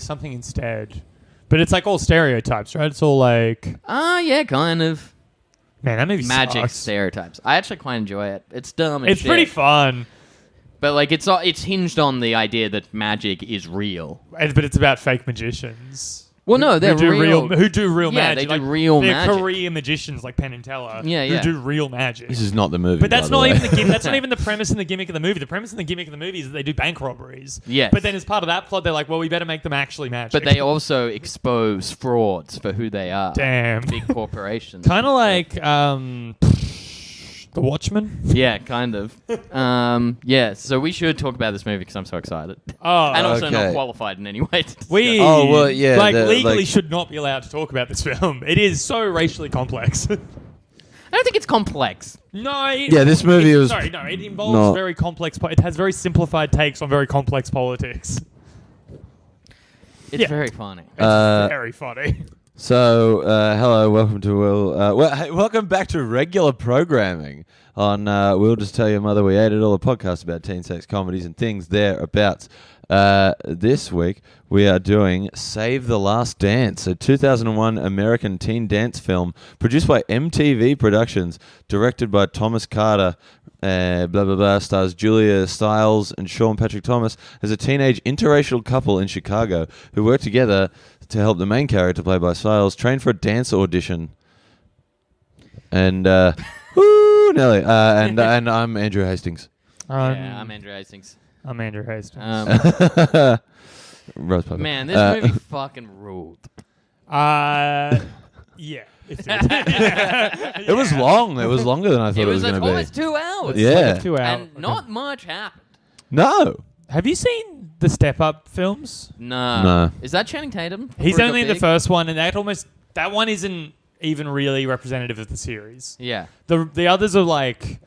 [SPEAKER 3] something instead, but it's like all stereotypes, right? It's all like,
[SPEAKER 4] Yeah, kind of.
[SPEAKER 3] man, that movie
[SPEAKER 4] Magic
[SPEAKER 3] sucks.
[SPEAKER 4] stereotypes. I actually quite enjoy it. It's dumb as
[SPEAKER 3] It's
[SPEAKER 4] shit.
[SPEAKER 3] pretty fun,
[SPEAKER 4] But like it's hinged on the idea that magic is real.
[SPEAKER 3] but it's about fake magicians.
[SPEAKER 4] Well, no, they're
[SPEAKER 3] who do real
[SPEAKER 4] Yeah,
[SPEAKER 3] magic.
[SPEAKER 4] they do real
[SPEAKER 3] they're
[SPEAKER 4] magic.
[SPEAKER 3] Korean magicians like Penn and Teller.
[SPEAKER 4] Yeah, yeah.
[SPEAKER 3] Who do real magic.
[SPEAKER 1] This is not the movie.
[SPEAKER 3] But that's
[SPEAKER 1] by
[SPEAKER 3] not
[SPEAKER 1] the
[SPEAKER 3] even
[SPEAKER 1] way.
[SPEAKER 3] the that's not even the premise and the gimmick of the movie. The premise and the gimmick of the movie is that they do bank robberies.
[SPEAKER 4] Yes.
[SPEAKER 3] But then as part of that plot, they're like, well, we better make them actually magic.
[SPEAKER 4] But they also expose frauds for who they are.
[SPEAKER 3] damn.
[SPEAKER 4] Big corporations.
[SPEAKER 3] Kind of like The Watchmen.
[SPEAKER 4] Yeah, kind of. Yeah, so we should talk about this movie because I'm so excited.
[SPEAKER 3] Oh,
[SPEAKER 4] And also not
[SPEAKER 1] okay.
[SPEAKER 4] qualified in any way to discuss.
[SPEAKER 3] we
[SPEAKER 1] Oh, well, yeah,
[SPEAKER 3] like
[SPEAKER 1] the-
[SPEAKER 3] legally
[SPEAKER 1] like-
[SPEAKER 3] should not be allowed to talk about this film. It is so racially complex.
[SPEAKER 4] I don't think it's complex.
[SPEAKER 3] No.
[SPEAKER 1] Yeah, this movie was
[SPEAKER 3] Sorry, no. It involves
[SPEAKER 1] not-
[SPEAKER 3] very complex. It has very simplified takes on very complex politics.
[SPEAKER 4] It's
[SPEAKER 3] Yeah.
[SPEAKER 4] very funny.
[SPEAKER 1] Uh,
[SPEAKER 3] Very funny.
[SPEAKER 1] So, hello, welcome to Will. Hey, welcome back to regular programming on We'll Just Tell Your Mother We Ate It All, a podcast about teen sex comedies and things thereabouts. This week, we are doing Save the Last Dance, a 2001 American teen dance film produced by MTV Productions, directed by Thomas Carter, blah, blah, blah, stars Julia Stiles and Sean Patrick Thomas as a teenage interracial couple in Chicago who work together to help the main character, played by Stiles, train for a dance audition. And, woo, Nelly. And I'm Andrew Hastings.
[SPEAKER 4] Yeah, I'm Andrew Hastings.
[SPEAKER 3] I'm Andrew Hastings.
[SPEAKER 1] Rose Pepper.
[SPEAKER 4] Man, this movie fucking ruled.
[SPEAKER 3] Yeah. It did.
[SPEAKER 1] It was long. It was longer than I thought it was going to be.
[SPEAKER 4] almost 2 hours.
[SPEAKER 1] Yeah.
[SPEAKER 3] Like a 2 hour.
[SPEAKER 4] And not much happened.
[SPEAKER 1] No.
[SPEAKER 3] Have you seen the Step Up films?
[SPEAKER 4] No. Is that Channing Tatum?
[SPEAKER 3] He's
[SPEAKER 4] Before he
[SPEAKER 3] only
[SPEAKER 4] got
[SPEAKER 3] in the
[SPEAKER 4] big?
[SPEAKER 3] first one, and that one isn't even really representative of the series.
[SPEAKER 4] Yeah.
[SPEAKER 3] The others are like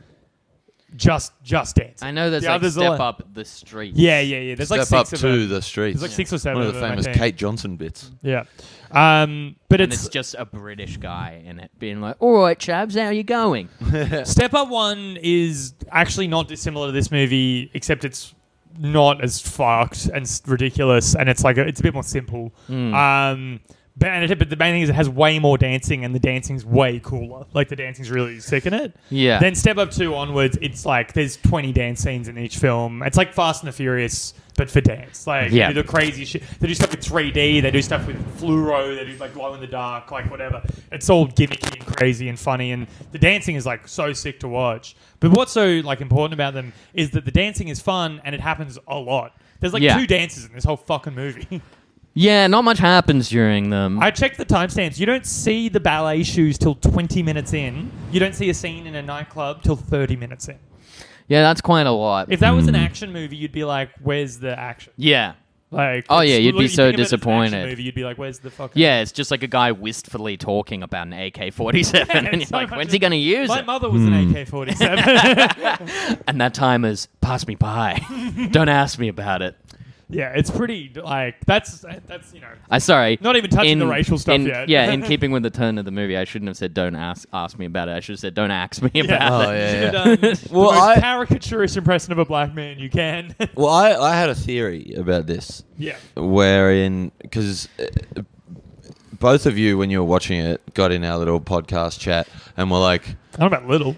[SPEAKER 3] just dancing.
[SPEAKER 4] I know there's
[SPEAKER 3] The
[SPEAKER 4] like
[SPEAKER 3] others are
[SPEAKER 4] Step
[SPEAKER 3] like-
[SPEAKER 4] Up the Street.
[SPEAKER 3] Yeah. There's like
[SPEAKER 1] Step up
[SPEAKER 3] six
[SPEAKER 1] to
[SPEAKER 3] of them.
[SPEAKER 1] the streets.
[SPEAKER 3] There's like 6 or 7
[SPEAKER 1] One of the
[SPEAKER 3] them, I
[SPEAKER 1] famous
[SPEAKER 3] think.
[SPEAKER 1] Kate Johnson bits.
[SPEAKER 3] Yeah. But
[SPEAKER 4] And
[SPEAKER 3] it's
[SPEAKER 4] it's just a British guy in it being like, all right, chavs, how you going?
[SPEAKER 3] Step Up 1 is actually not dissimilar to this movie, except it's not as fucked and ridiculous, and it's like it's a bit more simple. But the main thing is it has way more dancing, and the dancing's way cooler. Like, the dancing's really sick in it.
[SPEAKER 4] Yeah.
[SPEAKER 3] Then Step Up 2 onwards, it's like there's 20 dance scenes in each film. It's like Fast and the Furious, but for dance. Like,
[SPEAKER 4] Yeah.
[SPEAKER 3] they do the crazy shit. They do stuff with 3D. They do stuff with fluoro. They do like glow in the dark, like whatever. It's all gimmicky and crazy and funny, and the dancing is like so sick to watch. But what's so like important about them is that the dancing is fun and it happens a lot. There's like
[SPEAKER 4] Yeah.
[SPEAKER 3] 2 dances in this whole fucking movie.
[SPEAKER 4] Yeah, not much happens during them.
[SPEAKER 3] I checked the timestamps. You don't see the ballet shoes till 20 minutes in. You don't see a scene in a nightclub till 30 minutes in.
[SPEAKER 4] Yeah, that's quite a lot.
[SPEAKER 3] If that was an action movie, you'd be like, "Where's the action?"
[SPEAKER 4] Yeah.
[SPEAKER 3] Like,
[SPEAKER 4] Oh, yeah,
[SPEAKER 3] it's-
[SPEAKER 4] you'd be
[SPEAKER 3] you
[SPEAKER 4] so
[SPEAKER 3] think of it as an action
[SPEAKER 4] disappointed.
[SPEAKER 3] Movie, you'd be like, "Where's the fucking?"
[SPEAKER 4] Yeah, it's just like a guy wistfully talking about an AK-47, and you're
[SPEAKER 3] so
[SPEAKER 4] like,
[SPEAKER 3] much
[SPEAKER 4] when's he going to use
[SPEAKER 3] My
[SPEAKER 4] it?
[SPEAKER 3] mother was an AK-47.
[SPEAKER 4] And that time is, pass me by. Don't ask me about it.
[SPEAKER 3] Yeah, it's pretty like that's you know.
[SPEAKER 4] Sorry.
[SPEAKER 3] Not even touching the racial stuff yet.
[SPEAKER 4] Yeah, in keeping with the tone of the movie, I shouldn't have said, don't ask me about it. I should have said, don't ask me about
[SPEAKER 1] Oh,
[SPEAKER 4] it.
[SPEAKER 1] yeah.
[SPEAKER 3] You should have done
[SPEAKER 1] Well,
[SPEAKER 3] the most
[SPEAKER 1] I-
[SPEAKER 3] caricaturist impression of a black man you can.
[SPEAKER 1] Well, I had a theory about this.
[SPEAKER 3] Yeah.
[SPEAKER 1] Wherein, because both of you, when you were watching it, got in our little podcast chat and were like,
[SPEAKER 3] I don't know about little.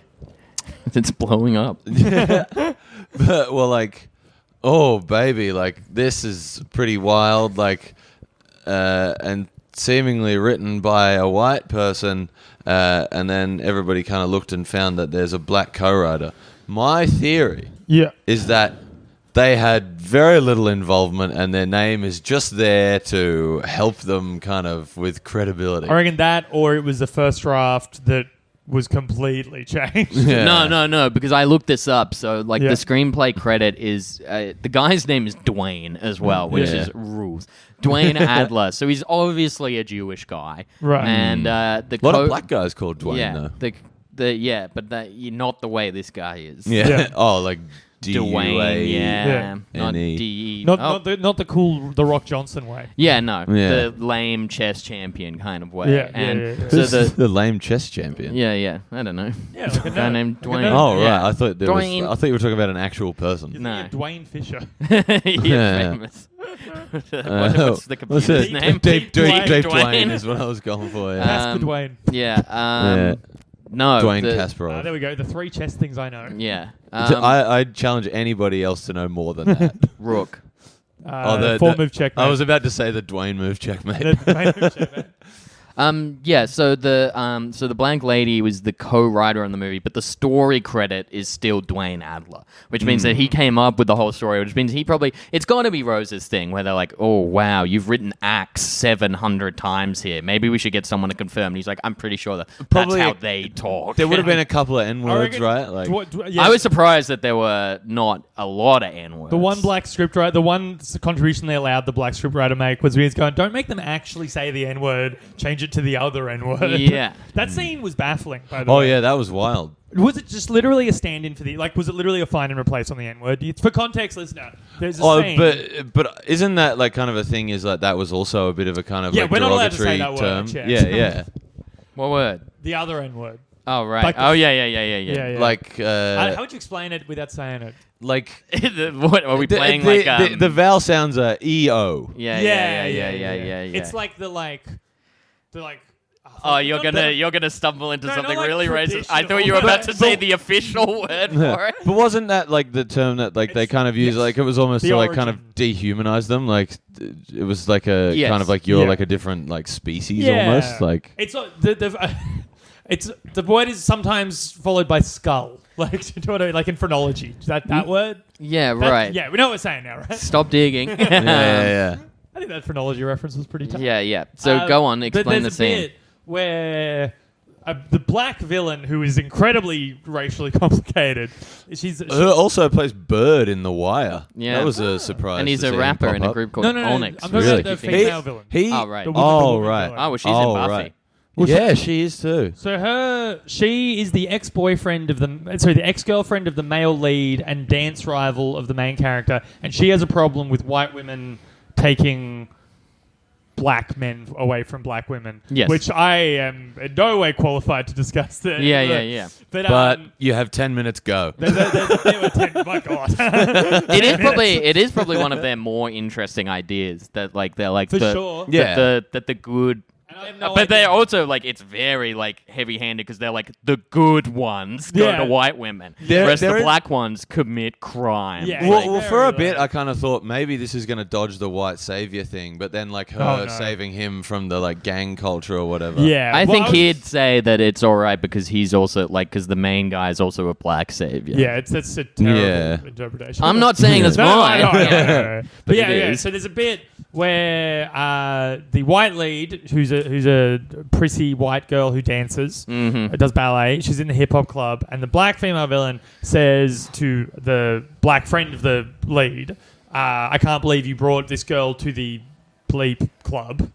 [SPEAKER 4] It's blowing up.
[SPEAKER 1] were like, oh, baby, like, this is pretty wild, like, and seemingly written by a white person, and then everybody kind of looked and found that there's a black co-writer. My theory
[SPEAKER 3] Yeah.
[SPEAKER 1] is that they had very little involvement and their name is just there to help them kind of with credibility.
[SPEAKER 3] I reckon that, or it was the first draft that was completely changed.
[SPEAKER 1] Yeah.
[SPEAKER 4] No, because I looked this up. So, like,
[SPEAKER 3] Yeah.
[SPEAKER 4] the screenplay credit is the guy's name is Dwayne as well, which
[SPEAKER 1] Yeah.
[SPEAKER 4] is rules. Dwayne Adler. So he's obviously a Jewish guy,
[SPEAKER 3] Right.
[SPEAKER 4] And the
[SPEAKER 1] A lot of black guys called Dwayne,
[SPEAKER 4] yeah,
[SPEAKER 1] though.
[SPEAKER 4] but not the way this guy is.
[SPEAKER 1] Yeah.
[SPEAKER 3] Yeah.
[SPEAKER 1] Oh, like
[SPEAKER 4] Dwayne, yeah,
[SPEAKER 3] Yeah.
[SPEAKER 4] not
[SPEAKER 1] N-E.
[SPEAKER 4] D.
[SPEAKER 3] Not the cool The Rock Johnson way.
[SPEAKER 4] Yeah, no,
[SPEAKER 1] Yeah.
[SPEAKER 4] the lame chess champion kind of way.
[SPEAKER 3] Yeah,
[SPEAKER 4] and
[SPEAKER 3] yeah.
[SPEAKER 4] so
[SPEAKER 1] Who's
[SPEAKER 4] the
[SPEAKER 1] the lame chess champion.
[SPEAKER 4] yeah, I don't know.
[SPEAKER 3] Yeah, like a
[SPEAKER 4] guy
[SPEAKER 3] nerd.
[SPEAKER 4] named
[SPEAKER 3] Like a
[SPEAKER 4] Dwayne.
[SPEAKER 3] nerd.
[SPEAKER 1] Oh,
[SPEAKER 4] Yeah.
[SPEAKER 1] right. I thought
[SPEAKER 4] Dwayne.
[SPEAKER 1] I thought you were talking about an actual person.
[SPEAKER 3] You're
[SPEAKER 4] No.
[SPEAKER 3] thinking of Dwayne Fisher.
[SPEAKER 4] yeah, famous. What's the
[SPEAKER 1] What's
[SPEAKER 4] computer's
[SPEAKER 1] it?
[SPEAKER 4] name?
[SPEAKER 1] Deep
[SPEAKER 3] Dwayne.
[SPEAKER 1] Dwayne is what I was going for. Yeah.
[SPEAKER 3] Casper Dwayne.
[SPEAKER 4] Yeah.
[SPEAKER 1] Yeah.
[SPEAKER 4] No.
[SPEAKER 1] Dwayne
[SPEAKER 4] the-
[SPEAKER 1] Kasparov.
[SPEAKER 3] There we go. The 3 chess things I know.
[SPEAKER 4] Yeah.
[SPEAKER 1] I'd challenge anybody else to know more than that.
[SPEAKER 4] Rook.
[SPEAKER 3] Four move checkmate.
[SPEAKER 1] I was about to say the Dwayne move checkmate.
[SPEAKER 3] The main move checkmate.
[SPEAKER 4] Yeah, so the Blank Lady was the co-writer on the movie, but the story credit is still Dwayne Adler, which means that he came up with the whole story, which means it's got to be Rose's thing, where they're like, oh, wow, you've written acts 700 times here. Maybe we should get someone to confirm. And he's like, I'm pretty sure
[SPEAKER 1] Probably
[SPEAKER 4] that's how they talk.
[SPEAKER 1] There would have been a couple of N-words,
[SPEAKER 3] reckon
[SPEAKER 1] right? Like,
[SPEAKER 3] yeah.
[SPEAKER 4] I was surprised that there were not a lot of N-words.
[SPEAKER 3] The one black scriptwriter, the one contribution they allowed the black scriptwriter to make was when he's going, don't make them actually say the N-word, change it to the other N-word.
[SPEAKER 4] Yeah.
[SPEAKER 3] That scene was baffling, by the
[SPEAKER 1] oh
[SPEAKER 3] way.
[SPEAKER 1] yeah, that was wild.
[SPEAKER 3] Was it just literally a stand-in for was it literally a find and replace on the N-word? For context, listener, there's a
[SPEAKER 1] Oh,
[SPEAKER 3] scene.
[SPEAKER 1] but isn't that like kind of a thing? Is like that was also a bit of a kind of
[SPEAKER 3] Yeah,
[SPEAKER 1] like
[SPEAKER 3] we're not allowed to
[SPEAKER 1] derogatory
[SPEAKER 3] say that word,
[SPEAKER 1] term.
[SPEAKER 3] Chad.
[SPEAKER 1] Yeah.
[SPEAKER 4] What word?
[SPEAKER 3] The other N-word.
[SPEAKER 4] Oh, right.
[SPEAKER 3] Like the-
[SPEAKER 4] Oh, yeah.
[SPEAKER 3] Yeah.
[SPEAKER 1] Like
[SPEAKER 3] How would you explain it without saying it?
[SPEAKER 1] like
[SPEAKER 4] What, are we playing like...
[SPEAKER 1] the vowel sounds are EO.
[SPEAKER 4] Yeah.
[SPEAKER 3] It's like the
[SPEAKER 4] Oh, you're gonna stumble into
[SPEAKER 3] No,
[SPEAKER 4] something
[SPEAKER 3] not like
[SPEAKER 4] really racist. I
[SPEAKER 3] traditional.
[SPEAKER 4] thought you were about to
[SPEAKER 3] But-
[SPEAKER 4] say the official word for it.
[SPEAKER 1] But wasn't that like the term that like they
[SPEAKER 3] It's-
[SPEAKER 1] kind of use?
[SPEAKER 3] yes.
[SPEAKER 1] Like it was almost
[SPEAKER 3] The
[SPEAKER 1] to like kind
[SPEAKER 3] origin.
[SPEAKER 1] of dehumanize them. Like it was like a
[SPEAKER 4] Yes.
[SPEAKER 1] kind of like you're
[SPEAKER 3] Yeah.
[SPEAKER 1] like a different like species
[SPEAKER 3] Yeah.
[SPEAKER 1] almost. Like
[SPEAKER 3] It's it's the word is sometimes followed by skull, like do you know what I mean? Like in phrenology. That word.
[SPEAKER 4] Yeah,
[SPEAKER 3] That-
[SPEAKER 4] right.
[SPEAKER 3] Yeah, we know what we're saying now, right?
[SPEAKER 4] Stop digging.
[SPEAKER 1] yeah.
[SPEAKER 3] I think that phrenology reference was pretty tough.
[SPEAKER 4] Yeah. So go on,
[SPEAKER 3] But
[SPEAKER 4] explain the
[SPEAKER 3] there's a
[SPEAKER 4] scene.
[SPEAKER 3] bit where the black villain, who is incredibly racially complicated, she's
[SPEAKER 1] Also plays Bird in The Wire.
[SPEAKER 4] Yeah.
[SPEAKER 1] That was a surprise.
[SPEAKER 4] And he's
[SPEAKER 1] to
[SPEAKER 4] a
[SPEAKER 1] see him
[SPEAKER 4] rapper
[SPEAKER 1] pop
[SPEAKER 4] in a
[SPEAKER 1] up.
[SPEAKER 4] group called
[SPEAKER 3] no.
[SPEAKER 4] Onyx.
[SPEAKER 3] I'm talking
[SPEAKER 1] Really?
[SPEAKER 3] about the
[SPEAKER 1] He-
[SPEAKER 3] female villain.
[SPEAKER 1] He.
[SPEAKER 4] Oh, right.
[SPEAKER 3] The woman-
[SPEAKER 1] Oh
[SPEAKER 3] woman
[SPEAKER 1] right.
[SPEAKER 3] villain.
[SPEAKER 4] Oh, well, she's in Buffy.
[SPEAKER 1] Right. Yeah, she is too.
[SPEAKER 3] So she is the ex-boyfriend of the ex-girlfriend of the male lead and dance rival of the main character, and she has a problem with white women taking black men away from black women.
[SPEAKER 4] Yes.
[SPEAKER 3] Which I am in no way qualified to discuss.
[SPEAKER 4] Yeah.
[SPEAKER 3] But,
[SPEAKER 1] But you have 10 minutes. Go.
[SPEAKER 3] they were 10, my God.
[SPEAKER 4] It is probably one of their more interesting ideas that like they're like
[SPEAKER 3] For
[SPEAKER 4] the,
[SPEAKER 3] sure.
[SPEAKER 1] Yeah.
[SPEAKER 4] that the good.
[SPEAKER 3] And I have no
[SPEAKER 4] But
[SPEAKER 3] idea.
[SPEAKER 4] they're also like it's very like heavy-handed because they're like the good ones go
[SPEAKER 3] Yeah.
[SPEAKER 4] to white women,
[SPEAKER 1] There-
[SPEAKER 4] whereas
[SPEAKER 1] there
[SPEAKER 4] the
[SPEAKER 1] is-
[SPEAKER 4] black ones commit crime.
[SPEAKER 3] Yeah.
[SPEAKER 1] Well,
[SPEAKER 3] Like,
[SPEAKER 1] well, for
[SPEAKER 3] very,
[SPEAKER 1] a bit,
[SPEAKER 3] like-
[SPEAKER 1] I kind of thought maybe this is going to dodge the white savior thing, but then like her
[SPEAKER 3] Oh, no.
[SPEAKER 1] saving him from the like gang culture or whatever.
[SPEAKER 3] Yeah.
[SPEAKER 4] I
[SPEAKER 3] well,
[SPEAKER 4] think
[SPEAKER 3] was-
[SPEAKER 4] he'd say that it's all right because he's also like because the main guy is also a black savior.
[SPEAKER 3] Yeah, that's a terrible
[SPEAKER 1] Yeah.
[SPEAKER 3] interpretation.
[SPEAKER 4] I'm not saying it's
[SPEAKER 3] No,
[SPEAKER 4] mine.
[SPEAKER 3] no. But yeah,
[SPEAKER 4] it
[SPEAKER 3] yeah.
[SPEAKER 4] is.
[SPEAKER 3] So there's a bit where the white lead, who's a prissy white girl who dances, does ballet. She's in the hip hop club, and the black female villain says to the black friend of the lead, "I can't believe you brought this girl to the bleep club."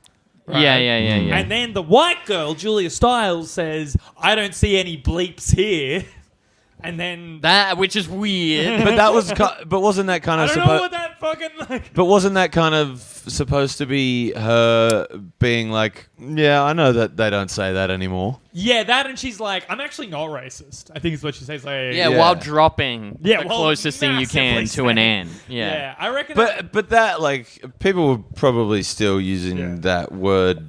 [SPEAKER 3] Right?
[SPEAKER 4] Yeah.
[SPEAKER 3] And then the white girl, Julia Stiles, says, "I don't see any bleeps here." And then
[SPEAKER 4] That which is weird.
[SPEAKER 1] But that was, but wasn't that kind
[SPEAKER 3] I
[SPEAKER 1] of
[SPEAKER 3] don't know what that fucking like.
[SPEAKER 1] But wasn't that kind of supposed to be her being like, yeah, I know that they don't say that anymore.
[SPEAKER 3] Yeah, that, and she's like, "I'm actually not racist." I think is what she says. Like,
[SPEAKER 4] Yeah,
[SPEAKER 1] Yeah.
[SPEAKER 4] while dropping
[SPEAKER 3] Yeah,
[SPEAKER 4] the
[SPEAKER 3] well,
[SPEAKER 4] closest thing you can
[SPEAKER 3] massively
[SPEAKER 4] to an
[SPEAKER 3] saying.
[SPEAKER 4] N. Yeah.
[SPEAKER 3] I reckon. that-
[SPEAKER 1] But that like people were probably still using
[SPEAKER 3] Yeah.
[SPEAKER 1] that word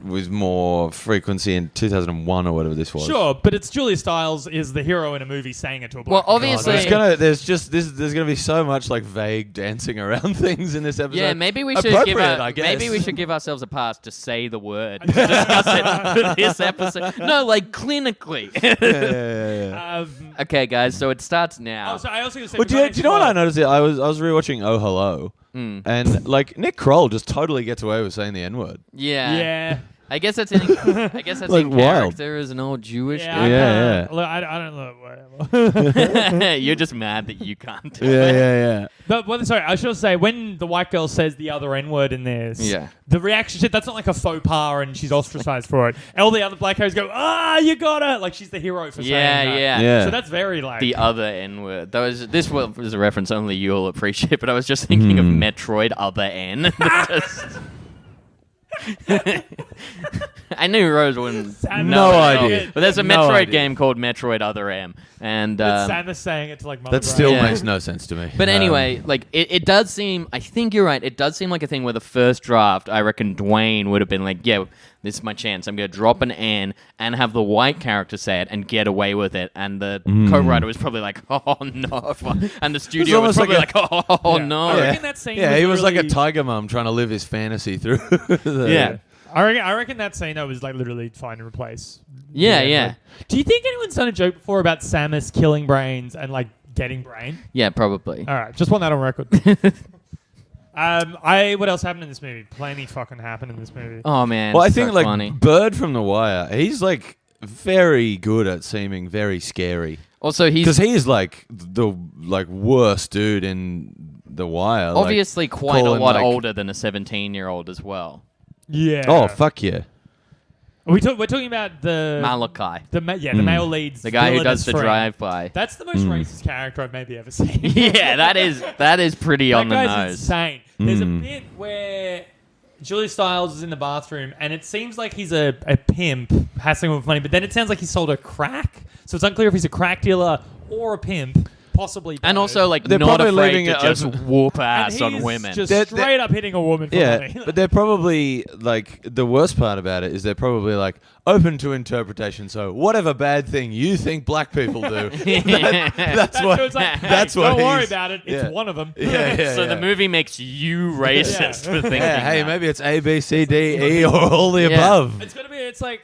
[SPEAKER 1] with more frequency in 2001 or whatever this was.
[SPEAKER 3] sure, but it's Julia Stiles is the hero in a movie saying it to a
[SPEAKER 4] Well,
[SPEAKER 3] black girl.
[SPEAKER 4] obviously-
[SPEAKER 1] There's gonna be so much like vague dancing around things in this episode.
[SPEAKER 4] Yeah, maybe we should
[SPEAKER 1] Appropriate, I guess.
[SPEAKER 4] maybe we should give ourselves a pass to say the word to discuss it for this episode. No, like clinically.
[SPEAKER 1] Yeah.
[SPEAKER 4] Okay, guys, so it starts now.
[SPEAKER 3] Oh, so I also gonna say.
[SPEAKER 1] Well, do you know what I noticed? I was rewatching Oh Hello, and like Nick Kroll just totally gets away with saying the N word.
[SPEAKER 4] Yeah.
[SPEAKER 3] Yeah.
[SPEAKER 4] I guess that's in
[SPEAKER 1] Like
[SPEAKER 4] in
[SPEAKER 1] wild.
[SPEAKER 4] character as an old Jewish
[SPEAKER 3] Yeah,
[SPEAKER 4] guy.
[SPEAKER 1] Yeah,
[SPEAKER 3] Look, I don't know. Whatever.
[SPEAKER 4] You're just mad that you can't do it.
[SPEAKER 1] Yeah.
[SPEAKER 3] But sorry, I should say when the white girl says the other N word in this,
[SPEAKER 4] Yeah.
[SPEAKER 3] the reaction that's not like a faux pas and she's ostracized for it. All the other black heroes go, you got it! Like she's the hero for saying that.
[SPEAKER 1] Yeah.
[SPEAKER 3] So that's very like
[SPEAKER 4] The other N word. This was a reference only you'll appreciate, but I was just thinking of Metroid Other N. Just- I knew Rose wouldn't
[SPEAKER 3] Sam-
[SPEAKER 1] No
[SPEAKER 4] know it.
[SPEAKER 1] idea.
[SPEAKER 4] But there's a
[SPEAKER 1] No
[SPEAKER 4] Metroid
[SPEAKER 1] idea.
[SPEAKER 4] game called Metroid Other M, and
[SPEAKER 3] Samus saying it to like Mother
[SPEAKER 1] That still
[SPEAKER 3] Brain.
[SPEAKER 1] makes no sense to me.
[SPEAKER 4] But anyway, like it does seem. I think you're right. It does seem like a thing where the first draft, I reckon Dwayne would have been like, yeah, this is my chance. I'm going to drop an N and have the white character say it and get away with it. And the co-writer was probably like, oh, no. And the studio was probably like, oh, no.
[SPEAKER 3] I reckon that scene
[SPEAKER 1] Yeah,
[SPEAKER 3] was
[SPEAKER 1] he was like a
[SPEAKER 3] literally-
[SPEAKER 1] tiger mum trying to live his fantasy through.
[SPEAKER 4] Yeah.
[SPEAKER 3] I reckon that scene though was like literally find and replace.
[SPEAKER 4] Yeah.
[SPEAKER 3] Like, do you think anyone's done a joke before about Samus killing brains and like getting brain?
[SPEAKER 4] Yeah, probably.
[SPEAKER 3] All right, just want that on record. What else happened in this movie? Plenty fucking happened in this movie.
[SPEAKER 4] Oh, man.
[SPEAKER 1] Well, I
[SPEAKER 4] it's
[SPEAKER 1] think
[SPEAKER 4] so
[SPEAKER 1] like
[SPEAKER 4] funny.
[SPEAKER 1] Bird from The Wire, he's like very good at seeming very scary.
[SPEAKER 4] Also,
[SPEAKER 1] Because
[SPEAKER 4] he's
[SPEAKER 1] he is like the worst dude in The Wire. like,
[SPEAKER 4] obviously quite a
[SPEAKER 1] calling,
[SPEAKER 4] lot
[SPEAKER 1] like-
[SPEAKER 4] older than a 17-year-old as well.
[SPEAKER 3] Yeah.
[SPEAKER 1] Oh fuck yeah!
[SPEAKER 3] We're talking about the
[SPEAKER 4] Malachi.
[SPEAKER 3] the male leads,
[SPEAKER 4] The guy who
[SPEAKER 3] villainous
[SPEAKER 4] does the
[SPEAKER 3] friend.
[SPEAKER 4] drive-by.
[SPEAKER 3] That's the most racist character I've maybe ever seen.
[SPEAKER 4] Yeah, that is pretty
[SPEAKER 3] That
[SPEAKER 4] on the
[SPEAKER 3] guy's
[SPEAKER 4] nose.
[SPEAKER 3] insane. There's a bit where Julia Stiles is in the bathroom, and it seems like he's a pimp hassling her with money, but then it sounds like he sold her crack. So it's unclear if he's a crack dealer or a pimp, possibly.
[SPEAKER 4] And
[SPEAKER 3] both.
[SPEAKER 4] also, like,
[SPEAKER 1] They're
[SPEAKER 4] not
[SPEAKER 1] probably
[SPEAKER 4] afraid
[SPEAKER 1] leaving
[SPEAKER 4] to
[SPEAKER 1] it
[SPEAKER 4] just
[SPEAKER 1] open.
[SPEAKER 4] whoop
[SPEAKER 3] And
[SPEAKER 4] ass on
[SPEAKER 3] he's
[SPEAKER 4] women.
[SPEAKER 3] just
[SPEAKER 1] They're-
[SPEAKER 3] straight up hitting a woman for
[SPEAKER 1] Yeah,
[SPEAKER 3] money.
[SPEAKER 1] but they're probably like the worst part about it is they're probably like open to interpretation. So whatever bad thing you think black people do, that's what.
[SPEAKER 3] So it's like,
[SPEAKER 1] that's
[SPEAKER 3] hey,
[SPEAKER 1] what.
[SPEAKER 3] don't worry
[SPEAKER 1] he's-
[SPEAKER 3] about it.
[SPEAKER 1] yeah.
[SPEAKER 3] It's one of them.
[SPEAKER 1] Yeah.
[SPEAKER 4] So the movie makes you racist for thinking
[SPEAKER 1] Yeah, hey,
[SPEAKER 4] that.
[SPEAKER 1] maybe it's A, B, C, D, E, or all the
[SPEAKER 4] Yeah.
[SPEAKER 1] above.
[SPEAKER 3] It's gonna be. It's like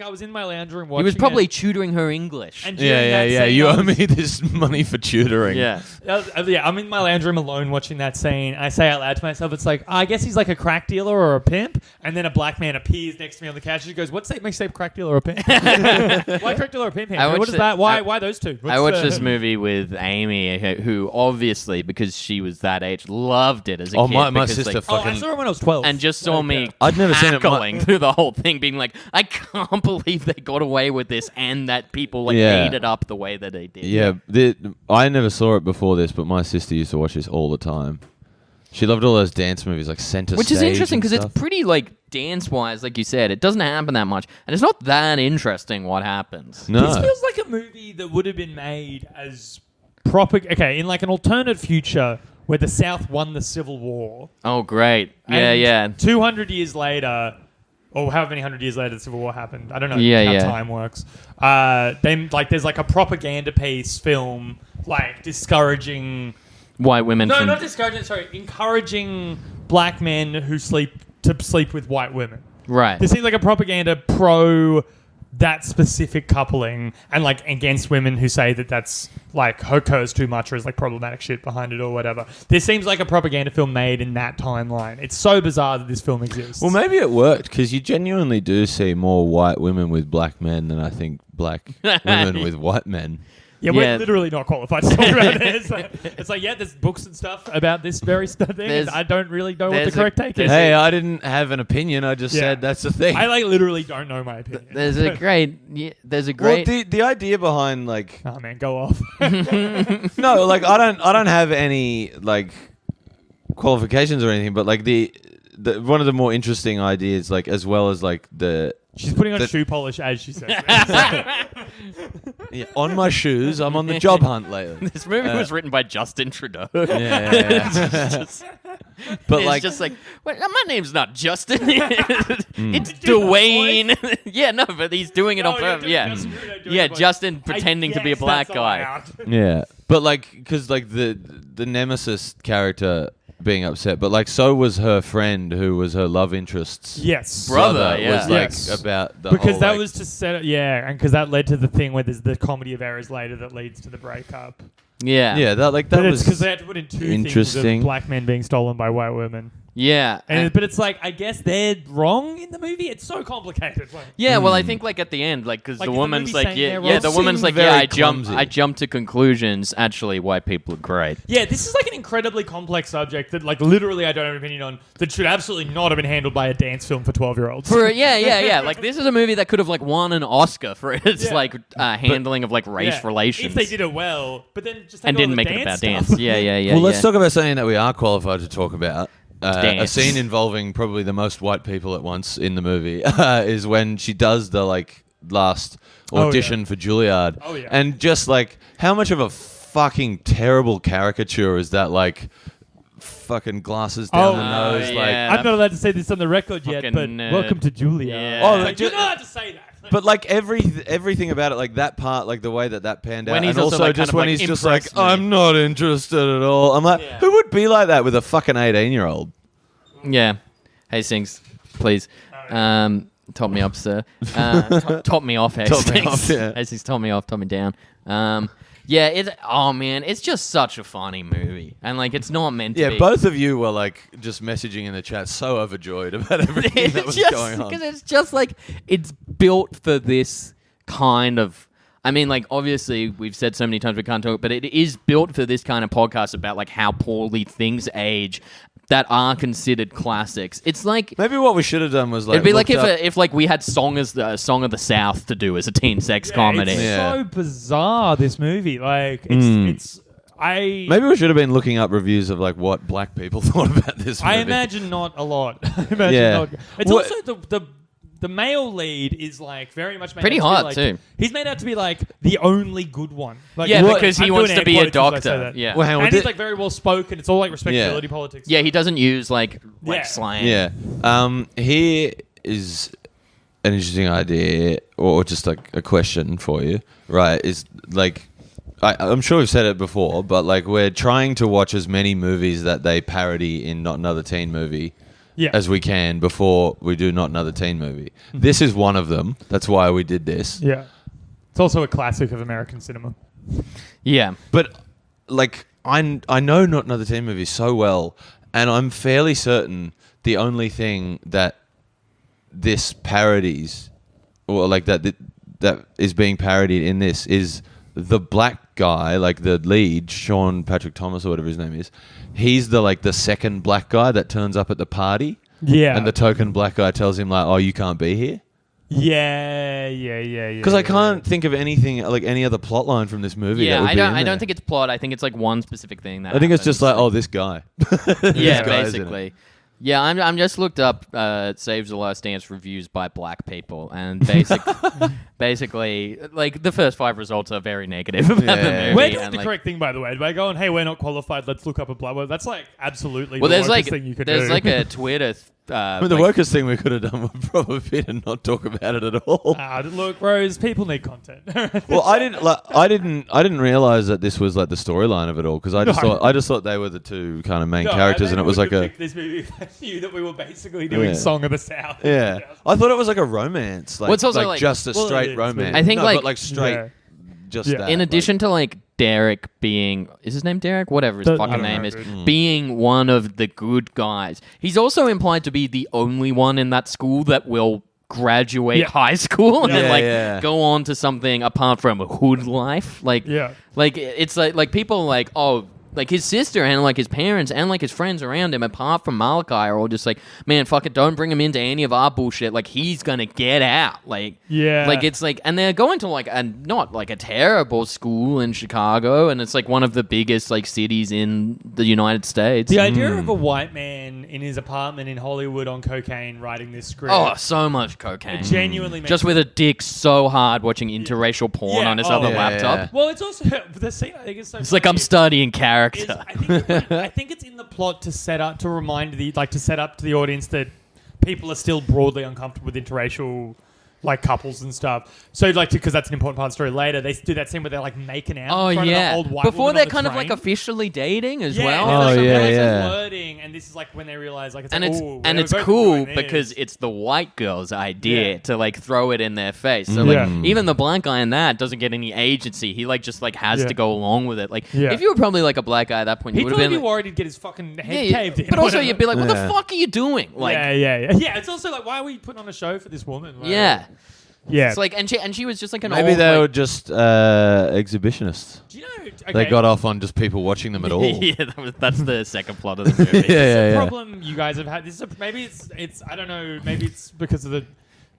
[SPEAKER 3] I was in my lounge room
[SPEAKER 4] He
[SPEAKER 3] watching.
[SPEAKER 4] was probably
[SPEAKER 3] it,
[SPEAKER 4] tutoring her English.
[SPEAKER 3] and during
[SPEAKER 1] Yeah.
[SPEAKER 3] that scene,
[SPEAKER 1] You
[SPEAKER 3] I
[SPEAKER 1] owe
[SPEAKER 3] was-
[SPEAKER 1] me this money for tutoring.
[SPEAKER 4] Yeah.
[SPEAKER 3] Yeah, I'm in my lounge room alone watching that scene. I say out loud to myself, "It's like I guess he's like a crack dealer or a pimp." And then a black man appears next to me on the couch. He goes, "What's that? Makes say crack dealer or a pimp? Why crack dealer or a pimp?
[SPEAKER 4] I
[SPEAKER 3] Henry?
[SPEAKER 4] watched
[SPEAKER 3] What is
[SPEAKER 4] it-
[SPEAKER 3] that? Why?
[SPEAKER 4] I-
[SPEAKER 3] Why those two?
[SPEAKER 4] I watched this movie with Amy, who obviously, because she was that age, loved it as a
[SPEAKER 1] Oh,
[SPEAKER 4] kid.
[SPEAKER 1] my
[SPEAKER 4] because,
[SPEAKER 1] sister
[SPEAKER 4] like,
[SPEAKER 3] Oh, I
[SPEAKER 1] fucking.
[SPEAKER 3] saw it when I was 12.
[SPEAKER 4] and just saw me
[SPEAKER 1] I'd never seen it.
[SPEAKER 4] cackling through the whole thing, being like, I can't believe they got away with this and that people like
[SPEAKER 1] Yeah.
[SPEAKER 4] ate it up the way that they did.
[SPEAKER 1] Yeah, I never saw it before this, but my sister used to watch this all the time. She loved all those dance movies like Center
[SPEAKER 4] Which is
[SPEAKER 1] Stage
[SPEAKER 4] interesting
[SPEAKER 1] and
[SPEAKER 4] because it's
[SPEAKER 1] stuff.
[SPEAKER 4] pretty like dance-wise, like you said. It doesn't happen that much, and it's not that interesting what happens.
[SPEAKER 1] No.
[SPEAKER 3] This feels like a movie that would have been made as proper. Okay, in like an alternate future where the South won the Civil War.
[SPEAKER 4] Oh, great! Yeah,
[SPEAKER 3] And
[SPEAKER 4] yeah.
[SPEAKER 3] 200 years later, or however many hundred years later the Civil War happened. I don't know
[SPEAKER 4] Yeah,
[SPEAKER 3] how
[SPEAKER 4] yeah.
[SPEAKER 3] time works. Then like there's like a propaganda piece film like discouraging.
[SPEAKER 4] White women.
[SPEAKER 3] No,
[SPEAKER 4] from,
[SPEAKER 3] not discouraging. Sorry, encouraging black men who sleep with white women.
[SPEAKER 4] right.
[SPEAKER 3] This seems like a propaganda pro that specific coupling and like against women who say that that's like occurs too much or is like problematic shit behind it or whatever. This seems like a propaganda film made in that timeline. It's so bizarre that this film exists.
[SPEAKER 1] Well, maybe it worked because you genuinely do see more white women with black men than I think black women with white men.
[SPEAKER 3] yeah,
[SPEAKER 4] yeah.
[SPEAKER 3] we're literally not qualified to talk about this. It's like, yeah, there's books and stuff about this very thing.
[SPEAKER 4] There's-
[SPEAKER 3] I don't really know what the
[SPEAKER 4] there's
[SPEAKER 3] correct take is.
[SPEAKER 4] there's
[SPEAKER 1] Hey, I didn't have an opinion. I just
[SPEAKER 3] Yeah.
[SPEAKER 1] said that's the thing.
[SPEAKER 3] I like literally don't know my opinion.
[SPEAKER 4] There's a great. Yeah, there's a
[SPEAKER 1] well,
[SPEAKER 4] great.
[SPEAKER 1] the idea behind like
[SPEAKER 3] Oh man, go off.
[SPEAKER 1] no, like I don't have any like qualifications or anything, but like the one of the more interesting ideas, like as well as like the
[SPEAKER 3] She's putting on
[SPEAKER 1] The-
[SPEAKER 3] shoe polish as she says.
[SPEAKER 1] yeah, on my shoes, I'm on the job hunt lately.
[SPEAKER 4] This movie was written by Justin Trudeau.
[SPEAKER 1] Yeah. But
[SPEAKER 4] It's
[SPEAKER 1] like,
[SPEAKER 4] just like, well, my name's not Justin. It's Dwayne. Yeah, no, but he's doing it on
[SPEAKER 3] Oh, you're
[SPEAKER 4] purpose.
[SPEAKER 3] doing
[SPEAKER 4] Yeah,
[SPEAKER 3] Justin Trudeau doing
[SPEAKER 4] yeah,
[SPEAKER 3] it, but
[SPEAKER 4] Justin
[SPEAKER 3] I
[SPEAKER 4] pretending to be a
[SPEAKER 3] guess
[SPEAKER 4] black
[SPEAKER 3] that's
[SPEAKER 4] guy.
[SPEAKER 3] allowed.
[SPEAKER 1] yeah, but like, because like the Nemesis character being upset, but like so was her friend who was her love interest's
[SPEAKER 3] Yes.
[SPEAKER 4] Brother, yeah.
[SPEAKER 1] was like
[SPEAKER 3] Yes.
[SPEAKER 1] about the
[SPEAKER 3] Because
[SPEAKER 1] whole,
[SPEAKER 3] that
[SPEAKER 1] like-
[SPEAKER 3] was to set it, yeah, and because that led to the thing where there's the comedy of errors later that leads to the breakup.
[SPEAKER 4] Yeah,
[SPEAKER 1] yeah, that like that
[SPEAKER 3] But it's
[SPEAKER 1] was
[SPEAKER 3] because they had to put in two things
[SPEAKER 1] interesting.
[SPEAKER 3] of black men being stolen by white women.
[SPEAKER 4] yeah.
[SPEAKER 3] And, but it's like, I guess they're wrong in the movie. It's so complicated. Like,
[SPEAKER 4] Yeah, well, I think like at the end, like because
[SPEAKER 3] Like,
[SPEAKER 4] the
[SPEAKER 3] is the
[SPEAKER 4] woman's
[SPEAKER 3] movie
[SPEAKER 4] like,
[SPEAKER 3] saying
[SPEAKER 4] yeah,
[SPEAKER 3] they're
[SPEAKER 4] yeah,
[SPEAKER 3] wrong?
[SPEAKER 4] the woman's
[SPEAKER 1] Seemed
[SPEAKER 4] like,
[SPEAKER 1] very
[SPEAKER 4] yeah,
[SPEAKER 1] clumsy.
[SPEAKER 4] I jumped to conclusions. Actually, white people are great.
[SPEAKER 3] yeah, this is like an incredibly complex subject that, like, literally I don't have an opinion on that should absolutely not have been handled by a dance film for 12-year-olds.
[SPEAKER 4] Yeah. Like this is a movie that could have like won an Oscar for its
[SPEAKER 3] Yeah.
[SPEAKER 4] like handling of like race
[SPEAKER 3] Yeah,
[SPEAKER 4] relations.
[SPEAKER 3] If they did it well, but then just take
[SPEAKER 4] and
[SPEAKER 3] all
[SPEAKER 4] didn't
[SPEAKER 3] the
[SPEAKER 4] make it about dance.
[SPEAKER 3] stuff.
[SPEAKER 4] Yeah.
[SPEAKER 1] well, let's talk about something that we are qualified to talk about. A
[SPEAKER 4] Dance.
[SPEAKER 1] scene involving probably the most white people at once in the movie is when she does the like last
[SPEAKER 3] Oh,
[SPEAKER 1] audition for Juilliard.
[SPEAKER 3] Oh, yeah.
[SPEAKER 1] And just like how much of a fucking terrible caricature is that like fucking glasses down the nose.
[SPEAKER 4] yeah.
[SPEAKER 3] I'm not allowed to say this on the record yet,
[SPEAKER 4] Fucking
[SPEAKER 3] but
[SPEAKER 4] nerd.
[SPEAKER 3] welcome to Julia.
[SPEAKER 4] Yeah.
[SPEAKER 1] Oh,
[SPEAKER 3] Like,
[SPEAKER 1] like,
[SPEAKER 3] you're not allowed to say that.
[SPEAKER 1] But like everything about it, like that part, like the way that panned out,
[SPEAKER 4] When he's
[SPEAKER 1] and
[SPEAKER 4] also,
[SPEAKER 1] also
[SPEAKER 4] like,
[SPEAKER 1] just
[SPEAKER 4] kind of,
[SPEAKER 1] when
[SPEAKER 4] like,
[SPEAKER 1] he's just like,
[SPEAKER 4] impressed me.
[SPEAKER 1] I'm not interested at all. I'm like,
[SPEAKER 4] Yeah.
[SPEAKER 1] who would be like that with a fucking 18-year-old?
[SPEAKER 4] Yeah. Hastings, please. Top me up, sir. Top me off, Hastings.
[SPEAKER 1] Top me off, yeah.
[SPEAKER 4] Hastings, top me off, top me down. Yeah, it's just such a funny movie. And, like, it's not meant to
[SPEAKER 1] Yeah,
[SPEAKER 4] be.
[SPEAKER 1] both of you were like just messaging in the chat, so overjoyed about everything that was going on.
[SPEAKER 4] Because it's just like it's built for this kind of. I mean, like, obviously we've said so many times we can't talk, but it is built for this kind of podcast about like how poorly things age that are considered classics. It's like
[SPEAKER 1] Maybe what we should have done was like
[SPEAKER 4] it'd be like
[SPEAKER 1] looked up-
[SPEAKER 4] if like we had Song of the South to do as a teen sex comedy.
[SPEAKER 3] It's
[SPEAKER 1] Yeah.
[SPEAKER 3] so bizarre, this movie. Like, it's
[SPEAKER 1] maybe we should have been looking up reviews of like what black people thought about this movie.
[SPEAKER 3] I imagine not a lot. I imagine
[SPEAKER 1] Yeah.
[SPEAKER 3] not. It's
[SPEAKER 1] What-
[SPEAKER 3] also the male lead is like very much made
[SPEAKER 4] Pretty
[SPEAKER 3] out to be
[SPEAKER 4] hot,
[SPEAKER 3] like,
[SPEAKER 4] too.
[SPEAKER 3] He's made out to be like the only good one. Like,
[SPEAKER 4] Yeah,
[SPEAKER 3] what-
[SPEAKER 4] because he
[SPEAKER 3] I'm
[SPEAKER 4] wants
[SPEAKER 3] doing
[SPEAKER 4] to
[SPEAKER 3] air
[SPEAKER 4] be a
[SPEAKER 3] quotes as I say
[SPEAKER 4] doctor.
[SPEAKER 3] that.
[SPEAKER 4] Yeah.
[SPEAKER 1] Well, hang on,
[SPEAKER 3] And he's
[SPEAKER 1] did-
[SPEAKER 3] like very well spoken. It's all like respectability politics.
[SPEAKER 4] Yeah, he doesn't use like
[SPEAKER 3] Yeah.
[SPEAKER 4] slang.
[SPEAKER 1] Yeah. Here is an interesting idea, or just like a question for you, right? Is like, I'm sure we've said it before, but like we're trying to watch as many movies that they parody in Not Another Teen Movie
[SPEAKER 3] Yeah.
[SPEAKER 1] as we can before we do Not Another Teen Movie. This is one of them. That's why we did this.
[SPEAKER 3] Yeah. It's also a classic of American cinema.
[SPEAKER 4] Yeah.
[SPEAKER 1] But like I know Not Another Teen Movie so well, and I'm fairly certain the only thing that this parodies, or like that is being parodied in this, is the black guy, like the lead, Sean Patrick Thomas or whatever his name is. He's the second black guy that turns up at the party.
[SPEAKER 3] Yeah.
[SPEAKER 1] And the token black guy tells him like, "Oh, you can't be here."
[SPEAKER 3] Yeah.
[SPEAKER 1] Because I can't think of anything like any other plot line from this movie.
[SPEAKER 4] Yeah,
[SPEAKER 1] that would
[SPEAKER 4] I
[SPEAKER 1] be
[SPEAKER 4] don't.
[SPEAKER 1] in
[SPEAKER 4] I
[SPEAKER 1] there.
[SPEAKER 4] don't think it's plot. I think it's like one specific thing that.
[SPEAKER 1] I think it's just like,
[SPEAKER 4] happens.
[SPEAKER 1] oh, this guy.
[SPEAKER 4] Yeah,
[SPEAKER 1] This guy's in it.
[SPEAKER 4] basically. Yeah, I'm just looked up Saves the Last Dance reviews by black people, and basically, like the first 5 results are very negative about the
[SPEAKER 1] Yeah.
[SPEAKER 4] movie.
[SPEAKER 3] We're doing
[SPEAKER 4] and,
[SPEAKER 3] the
[SPEAKER 4] like,
[SPEAKER 3] correct thing, by the way. By going, hey, we're not qualified. Let's look up a blood. Well, that's like absolutely
[SPEAKER 4] Well,
[SPEAKER 3] the
[SPEAKER 4] there's
[SPEAKER 3] wokest
[SPEAKER 4] like
[SPEAKER 3] thing you could do.
[SPEAKER 4] there's like a Twitter.
[SPEAKER 1] I mean, the workest thing we could have done would probably be to not talk about it at all.
[SPEAKER 3] Look, Rose, people need content.
[SPEAKER 1] Well, I didn't realize that this was like the storyline of it all, because I just thought they were the two kind of main characters, and it was like a
[SPEAKER 3] this movie. I knew that we were basically doing
[SPEAKER 1] Yeah.
[SPEAKER 3] Song of the South.
[SPEAKER 1] yeah. I thought it was like a romance, like,
[SPEAKER 4] Well, it's also like-
[SPEAKER 1] just a
[SPEAKER 3] well, it
[SPEAKER 1] straight
[SPEAKER 3] is,
[SPEAKER 1] romance.
[SPEAKER 4] I think,
[SPEAKER 1] No,
[SPEAKER 4] like-
[SPEAKER 1] but like straight,
[SPEAKER 3] Yeah.
[SPEAKER 1] just
[SPEAKER 3] Yeah.
[SPEAKER 1] that.
[SPEAKER 4] In
[SPEAKER 1] like-
[SPEAKER 4] addition to like Derek being, is his name Derek? Whatever his
[SPEAKER 3] I
[SPEAKER 4] fucking
[SPEAKER 3] don't
[SPEAKER 4] name
[SPEAKER 3] know,
[SPEAKER 4] is,
[SPEAKER 3] dude.
[SPEAKER 4] being one of the good guys. He's also implied to be the only one in that school that will graduate
[SPEAKER 3] Yeah.
[SPEAKER 4] high school and
[SPEAKER 1] Yeah,
[SPEAKER 4] then like
[SPEAKER 1] yeah.
[SPEAKER 4] go on to something apart from hood life. Like,
[SPEAKER 3] Yeah.
[SPEAKER 4] like it's like people like, oh, like his sister and like his parents and like his friends around him, apart from Malachi, are all just like, man, fuck it, don't bring him into any of our bullshit. Like he's gonna get out. Like,
[SPEAKER 3] Yeah.
[SPEAKER 4] like it's like, and they're going to like a not like a terrible school in Chicago, and it's like one of the biggest like cities in the United States.
[SPEAKER 3] The idea of a white man in his apartment in Hollywood on cocaine writing this script.
[SPEAKER 4] Oh, so much cocaine.
[SPEAKER 3] it genuinely makes
[SPEAKER 4] Just with a dick so hard watching interracial porn
[SPEAKER 3] Yeah,
[SPEAKER 4] on his
[SPEAKER 3] oh,
[SPEAKER 4] other
[SPEAKER 3] yeah,
[SPEAKER 4] laptop.
[SPEAKER 1] yeah.
[SPEAKER 3] Well, it's also the scene. I think it's so.
[SPEAKER 4] It's like I'm studying character.
[SPEAKER 3] I think it's in the plot to set up to remind to set up to the audience that people are still broadly uncomfortable with interracial like couples and stuff. So like because that's an important part of the story later. They do that scene where they're like making out.
[SPEAKER 4] Oh
[SPEAKER 3] in front
[SPEAKER 4] yeah,
[SPEAKER 3] of the old white
[SPEAKER 4] before
[SPEAKER 3] woman
[SPEAKER 4] they're
[SPEAKER 3] on the
[SPEAKER 4] kind of
[SPEAKER 3] train.
[SPEAKER 4] like officially dating as
[SPEAKER 3] Yeah,
[SPEAKER 4] well.
[SPEAKER 1] Oh,
[SPEAKER 3] there's like
[SPEAKER 1] yeah,
[SPEAKER 3] some
[SPEAKER 1] yeah.
[SPEAKER 3] wording, and this is like when they realize like it's
[SPEAKER 4] and
[SPEAKER 3] like,
[SPEAKER 4] it's
[SPEAKER 3] ooh,
[SPEAKER 4] and
[SPEAKER 3] we're
[SPEAKER 4] it's
[SPEAKER 3] both
[SPEAKER 4] cool
[SPEAKER 3] doing this.
[SPEAKER 4] because it's the white girl's idea
[SPEAKER 3] Yeah.
[SPEAKER 4] to like throw it in their face. So
[SPEAKER 3] Yeah.
[SPEAKER 4] like even the black guy in that doesn't get any agency. He like just like has
[SPEAKER 3] Yeah.
[SPEAKER 4] to go along with it. Like
[SPEAKER 3] Yeah.
[SPEAKER 4] if you were probably like a black guy at that point, you
[SPEAKER 3] he'd
[SPEAKER 4] would have
[SPEAKER 3] probably
[SPEAKER 4] been
[SPEAKER 3] be worried he'd get his fucking head
[SPEAKER 4] yeah,
[SPEAKER 3] caved in.
[SPEAKER 4] but
[SPEAKER 3] or
[SPEAKER 4] also
[SPEAKER 3] whatever.
[SPEAKER 4] you'd be like, what
[SPEAKER 1] Yeah.
[SPEAKER 4] the fuck are you doing? Like
[SPEAKER 3] yeah. It's also like, why are we putting on a show for this woman? Like,
[SPEAKER 4] yeah.
[SPEAKER 3] yeah.
[SPEAKER 4] It's like and she was just like an
[SPEAKER 1] Maybe
[SPEAKER 4] old,
[SPEAKER 1] they
[SPEAKER 4] like-
[SPEAKER 1] were just exhibitionists.
[SPEAKER 3] Do you know? Okay.
[SPEAKER 1] They got off on just people watching them at all.
[SPEAKER 4] yeah, that's the second plot of the movie.
[SPEAKER 1] yeah.
[SPEAKER 3] problem you guys have had. This is maybe it's I don't know. Maybe it's because of the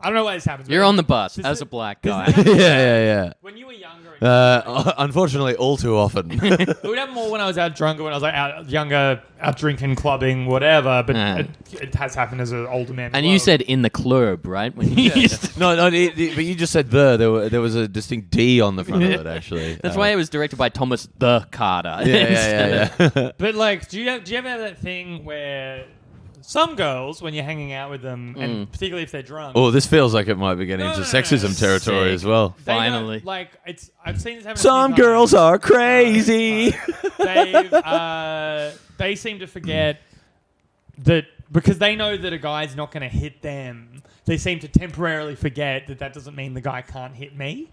[SPEAKER 3] I don't know why this happens.
[SPEAKER 4] You're
[SPEAKER 3] but
[SPEAKER 4] on the bus
[SPEAKER 3] does
[SPEAKER 4] as
[SPEAKER 3] it-
[SPEAKER 4] a black
[SPEAKER 3] does
[SPEAKER 4] guy.
[SPEAKER 3] it-
[SPEAKER 1] Yeah.
[SPEAKER 3] When you were younger,
[SPEAKER 1] Unfortunately, all too often.
[SPEAKER 3] it would happen more when I was out drunk, or when I was like out younger, out drinking, clubbing, whatever. But it has happened as an older man.
[SPEAKER 4] And
[SPEAKER 3] as
[SPEAKER 4] you
[SPEAKER 3] well.
[SPEAKER 4] said in the club, right? When you used to-
[SPEAKER 1] no, but you just said there was a distinct D on the front of it, actually.
[SPEAKER 4] That's why it was directed by Thomas the Carter.
[SPEAKER 1] Yeah.
[SPEAKER 3] But like, do you ever have that thing where some girls, when you're hanging out with them, and particularly if they're drunk,
[SPEAKER 1] Oh, this feels like it might be getting into sexism territory
[SPEAKER 4] Sick.
[SPEAKER 1] as well.
[SPEAKER 3] they don't-
[SPEAKER 4] finally.
[SPEAKER 3] like I've seen this happen. a
[SPEAKER 1] Some
[SPEAKER 3] few
[SPEAKER 1] girls
[SPEAKER 3] times.
[SPEAKER 1] are crazy.
[SPEAKER 3] They seem to forget that because they know that a guy's not going to hit them. They seem to temporarily forget that doesn't mean the guy can't hit me.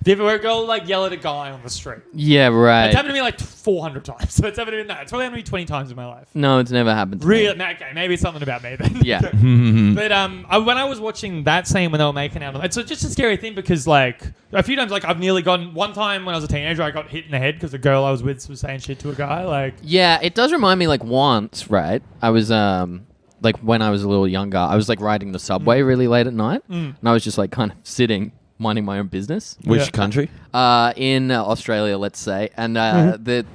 [SPEAKER 3] Do you ever where a girl like yell at a guy on the street?
[SPEAKER 4] Yeah, right.
[SPEAKER 3] It's happened to me like 400 times. So it's happened to me. No, it's probably happened to me 20 times in my life.
[SPEAKER 4] No, it's never happened to
[SPEAKER 3] Really?
[SPEAKER 4] me.
[SPEAKER 3] Okay, maybe it's something about me then.
[SPEAKER 4] Yeah.
[SPEAKER 3] But when I was watching that scene when they were making out, it's just a scary thing because like a few times, like I've nearly gone. One time when I was a teenager, I got hit in the head because the girl I was with was saying shit to a guy. Like,
[SPEAKER 4] Yeah, it does remind me like once, right? I was like when I was a little younger, I was like riding the subway really late at night, and I was just like kind of sitting, minding my own business.
[SPEAKER 1] Which
[SPEAKER 3] Yeah.
[SPEAKER 1] country?
[SPEAKER 4] In Australia, let's say, and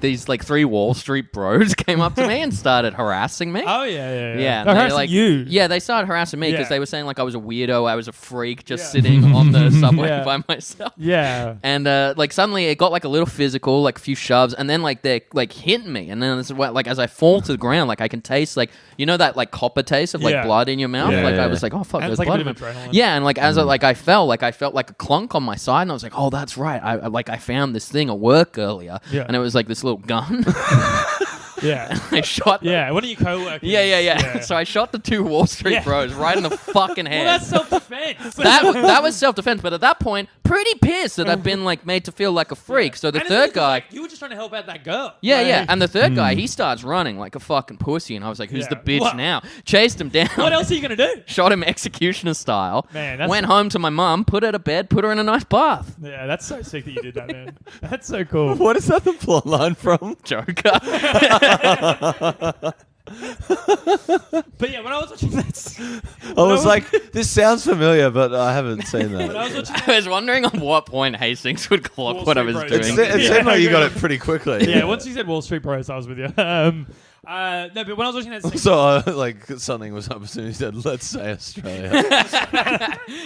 [SPEAKER 4] these like 3 Wall Street bros came up to me and started harassing me.
[SPEAKER 3] oh yeah.
[SPEAKER 4] Yeah,
[SPEAKER 3] They're
[SPEAKER 4] they,
[SPEAKER 3] harassing
[SPEAKER 4] like,
[SPEAKER 3] you.
[SPEAKER 4] Yeah, they started harassing me because
[SPEAKER 3] Yeah.
[SPEAKER 4] they were saying like I was a weirdo, I was a freak, just
[SPEAKER 3] Yeah.
[SPEAKER 4] sitting on the subway
[SPEAKER 3] Yeah.
[SPEAKER 4] by myself.
[SPEAKER 3] Yeah.
[SPEAKER 4] And like suddenly it got like a little physical, like a few shoves, and then like they're like hitting me, and then it's like as I fall to the ground, like I can taste like that like copper taste of like
[SPEAKER 3] Yeah.
[SPEAKER 4] blood in your mouth.
[SPEAKER 1] Yeah,
[SPEAKER 4] like
[SPEAKER 1] yeah,
[SPEAKER 4] I was like, oh fuck,
[SPEAKER 3] And
[SPEAKER 4] there's
[SPEAKER 3] it's like a
[SPEAKER 4] blood.
[SPEAKER 3] bit of
[SPEAKER 4] in my-
[SPEAKER 3] adrenaline.
[SPEAKER 4] Yeah, and like as I felt like a clunk on my side, and I was like, oh, that's right. I found this thing at work earlier,
[SPEAKER 3] Yeah.
[SPEAKER 4] and it was like this little gun.
[SPEAKER 3] Yeah.
[SPEAKER 4] I shot.
[SPEAKER 3] Yeah. One of your co-workers.
[SPEAKER 4] Yeah. So I shot the 2 Wall Street
[SPEAKER 3] Yeah.
[SPEAKER 4] bros right in the fucking head.
[SPEAKER 3] Well, that's self-defense.
[SPEAKER 4] that was self-defense, but at that point, pretty pissed that I'd been like made to feel like a freak. So the
[SPEAKER 3] And
[SPEAKER 4] third
[SPEAKER 3] it's
[SPEAKER 4] guy,
[SPEAKER 3] like, you were just trying to help out that girl.
[SPEAKER 4] yeah,
[SPEAKER 3] Like,
[SPEAKER 4] yeah, and the third guy, he starts running like a fucking pussy, and I was like, "Who's
[SPEAKER 3] Yeah.
[SPEAKER 4] the bitch
[SPEAKER 3] What?
[SPEAKER 4] now?" Chased him down.
[SPEAKER 3] What else are you gonna do?
[SPEAKER 4] Shot him executioner style.
[SPEAKER 3] Man, that's-
[SPEAKER 4] went home to my mum, put her to bed, put her in a nice bath.
[SPEAKER 3] Yeah, that's so sick that you did that, man. That's so cool.
[SPEAKER 1] What is that the plot line from?
[SPEAKER 4] Joker.
[SPEAKER 3] But yeah, when I was watching that,
[SPEAKER 1] I was like, this sounds familiar, but I haven't seen
[SPEAKER 3] when I
[SPEAKER 1] that.
[SPEAKER 3] was watching
[SPEAKER 4] I was wondering on what point Hastings would clock
[SPEAKER 3] Wall
[SPEAKER 4] what I
[SPEAKER 3] Street
[SPEAKER 4] was
[SPEAKER 3] Bros.
[SPEAKER 1] It,
[SPEAKER 4] doing.
[SPEAKER 1] se- it
[SPEAKER 3] Yeah,
[SPEAKER 1] seemed like you
[SPEAKER 3] I
[SPEAKER 1] got
[SPEAKER 3] agree.
[SPEAKER 1] it pretty quickly.
[SPEAKER 3] yeah, once you said Wall Street Bros, I was with you. No, but when I was watching that scene,
[SPEAKER 1] So, like, something was up as soon as he said, let's say Australia.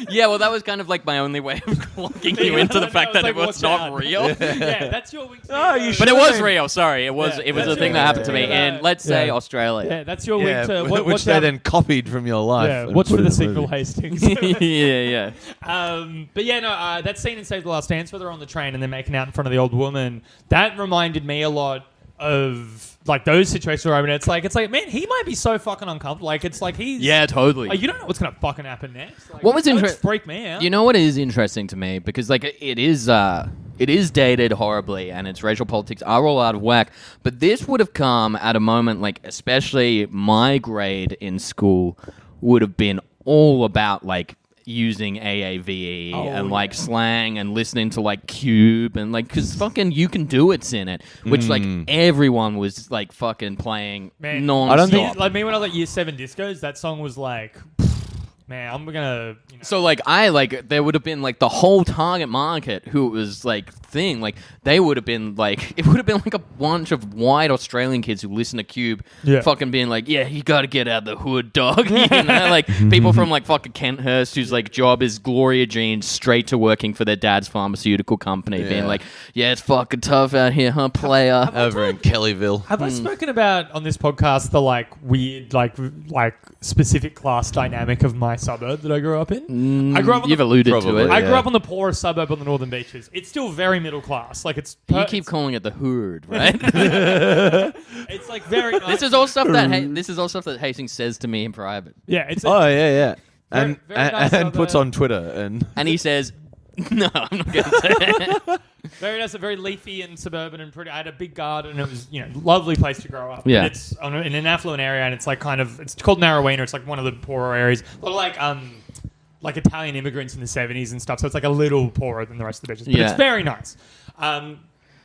[SPEAKER 4] Yeah, well, that was kind of like my only way of clocking you
[SPEAKER 3] Yeah,
[SPEAKER 4] into the
[SPEAKER 3] I
[SPEAKER 4] fact
[SPEAKER 3] was
[SPEAKER 4] that
[SPEAKER 3] like,
[SPEAKER 4] it was
[SPEAKER 3] watch
[SPEAKER 4] not
[SPEAKER 3] out.
[SPEAKER 4] real.
[SPEAKER 3] yeah, that's your wink. to
[SPEAKER 1] Oh,
[SPEAKER 3] me,
[SPEAKER 1] you
[SPEAKER 3] though.
[SPEAKER 4] But it
[SPEAKER 1] Should've
[SPEAKER 4] was
[SPEAKER 1] been-
[SPEAKER 4] real. Sorry, it was.
[SPEAKER 3] Yeah,
[SPEAKER 4] It was
[SPEAKER 3] that's
[SPEAKER 4] a thing
[SPEAKER 3] your-
[SPEAKER 4] that happened to me.
[SPEAKER 3] yeah.
[SPEAKER 4] And let's say
[SPEAKER 3] Yeah.
[SPEAKER 4] Australia.
[SPEAKER 3] Yeah, that's your
[SPEAKER 1] Yeah,
[SPEAKER 3] wink to
[SPEAKER 1] which
[SPEAKER 3] watch
[SPEAKER 1] they
[SPEAKER 3] out.
[SPEAKER 1] then copied from your life.
[SPEAKER 3] Yeah,
[SPEAKER 1] and
[SPEAKER 3] watch
[SPEAKER 1] put
[SPEAKER 3] for
[SPEAKER 1] in
[SPEAKER 3] the
[SPEAKER 1] a
[SPEAKER 3] sequel,
[SPEAKER 1] movie.
[SPEAKER 3] Hastings.
[SPEAKER 4] yeah.
[SPEAKER 3] But yeah, no, that scene in Save the Last Dance where they're on the train and they're making out in front of the old woman, that reminded me a lot of like those situations where I mean, it's like, man, he might be so fucking uncomfortable. Like, it's like he's
[SPEAKER 4] Yeah, totally.
[SPEAKER 3] Like, you don't know what's gonna fucking happen next. Like,
[SPEAKER 4] What was
[SPEAKER 3] don't
[SPEAKER 4] inter-
[SPEAKER 3] freak me out.
[SPEAKER 4] You know what is interesting to me, because like it is dated horribly, and its racial politics are all out of whack. But this would have come at a moment like, especially my grade in school would have been all about like using AAVE and like slang and listening to like Cube and like, because fucking You Can Do It's in it, which like everyone was like fucking playing
[SPEAKER 3] Man,
[SPEAKER 4] non-stop.
[SPEAKER 1] I don't think-
[SPEAKER 3] like me when I was at Year 7 discos, that song was like, man, I'm gonna, you know.
[SPEAKER 4] So like there would have been like the whole target market who it was like thing, like they would have been like, it would have been like a bunch of white Australian kids who listen to Cube,
[SPEAKER 3] Yeah.
[SPEAKER 4] fucking being like, yeah, you got to get out the hood, dog. You know, like people from like fucking Kenthurst whose like job is Gloria Jean straight to working for their dad's pharmaceutical company, being
[SPEAKER 1] Yeah.
[SPEAKER 4] like, yeah, it's fucking tough out here, huh, player.
[SPEAKER 1] Over in Kellyville.
[SPEAKER 3] Have I spoken about on this podcast the like weird like specific class dynamic of my suburb that I grew up in? I grew up on
[SPEAKER 4] You've
[SPEAKER 3] the,
[SPEAKER 4] alluded
[SPEAKER 1] Probably,
[SPEAKER 4] to it.
[SPEAKER 3] I grew
[SPEAKER 1] yeah.
[SPEAKER 3] up on the poorest suburb on the Northern Beaches. It's still very middle class. Like it's
[SPEAKER 4] You keep calling it the hood, right?
[SPEAKER 3] it's like very nice.
[SPEAKER 4] This is all stuff that Hastings says to me in private.
[SPEAKER 3] yeah, it's
[SPEAKER 1] Oh, yeah. And,
[SPEAKER 3] very nice
[SPEAKER 1] and puts
[SPEAKER 3] suburb.
[SPEAKER 1] on Twitter. And
[SPEAKER 4] And he says, no, I'm not going to say it.
[SPEAKER 3] very nice, very leafy and suburban and pretty. I had a big garden. It was, you know, lovely place to grow up.
[SPEAKER 4] Yeah.
[SPEAKER 3] And it's in an affluent area, and it's like kind of, it's called Narrowena. It's like one of the poorer areas. A lot of like Italian immigrants in the 70s and stuff. So it's like a little poorer than the rest of the bitches. But
[SPEAKER 4] Yeah.
[SPEAKER 3] it's very nice.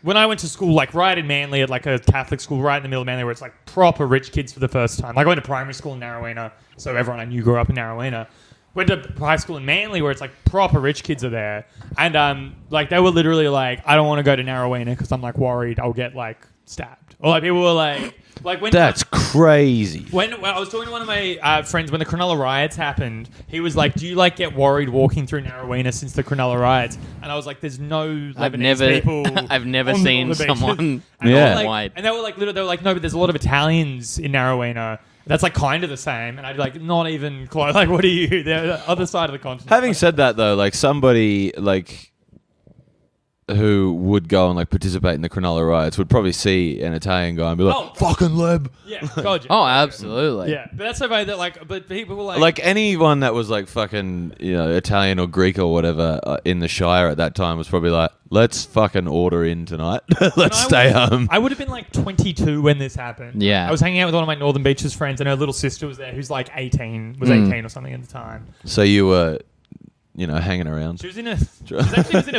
[SPEAKER 3] When I went to school, like right in Manly at like a Catholic school right in the middle of Manly where it's like proper rich kids for the first time. Like I went to primary school in Narrowena, so everyone I knew grew up in Narrowena. went to high school in Manly where it's like proper rich kids are there, and like they were literally like, I don't want to go to Narrowena because I'm like worried I'll get like stabbed, or like people were like when
[SPEAKER 1] That's crazy.
[SPEAKER 3] when I was talking to one of my friends when the Cronulla riots happened, he was like, "Do you like get worried walking through Narrowena since the Cronulla riots?" And I was like, "There's no Lebanese people."
[SPEAKER 4] I've never
[SPEAKER 3] on
[SPEAKER 4] seen
[SPEAKER 3] the beaches."
[SPEAKER 4] someone
[SPEAKER 3] And they
[SPEAKER 1] Yeah.
[SPEAKER 3] were like,
[SPEAKER 4] white.
[SPEAKER 3] and they were like, literally, they were like, "No, but there's a lot of Italians in Narrowena. That's like kind of the same." And I'd be like, "Not even close. Like, what are you? They're the other side of the continent."
[SPEAKER 1] Having said that, though, like somebody like who would go and like participate in the Cronulla riots would probably see an Italian guy and be like,
[SPEAKER 3] Oh.
[SPEAKER 1] "Fucking Leb."
[SPEAKER 3] yeah, God, yeah.
[SPEAKER 4] Oh, absolutely.
[SPEAKER 3] Yeah, but that's so funny that like, but people were like,
[SPEAKER 1] Like anyone that was like fucking, Italian or Greek or whatever in the Shire at that time was probably like, let's fucking order in tonight. Let's stay home.
[SPEAKER 3] I would have been like 22 when this happened.
[SPEAKER 4] Yeah.
[SPEAKER 3] I was hanging out with one of my Northern Beaches friends, and her little sister was there, who's like 18 or something at the time.
[SPEAKER 1] So you were, hanging around.
[SPEAKER 3] She was in a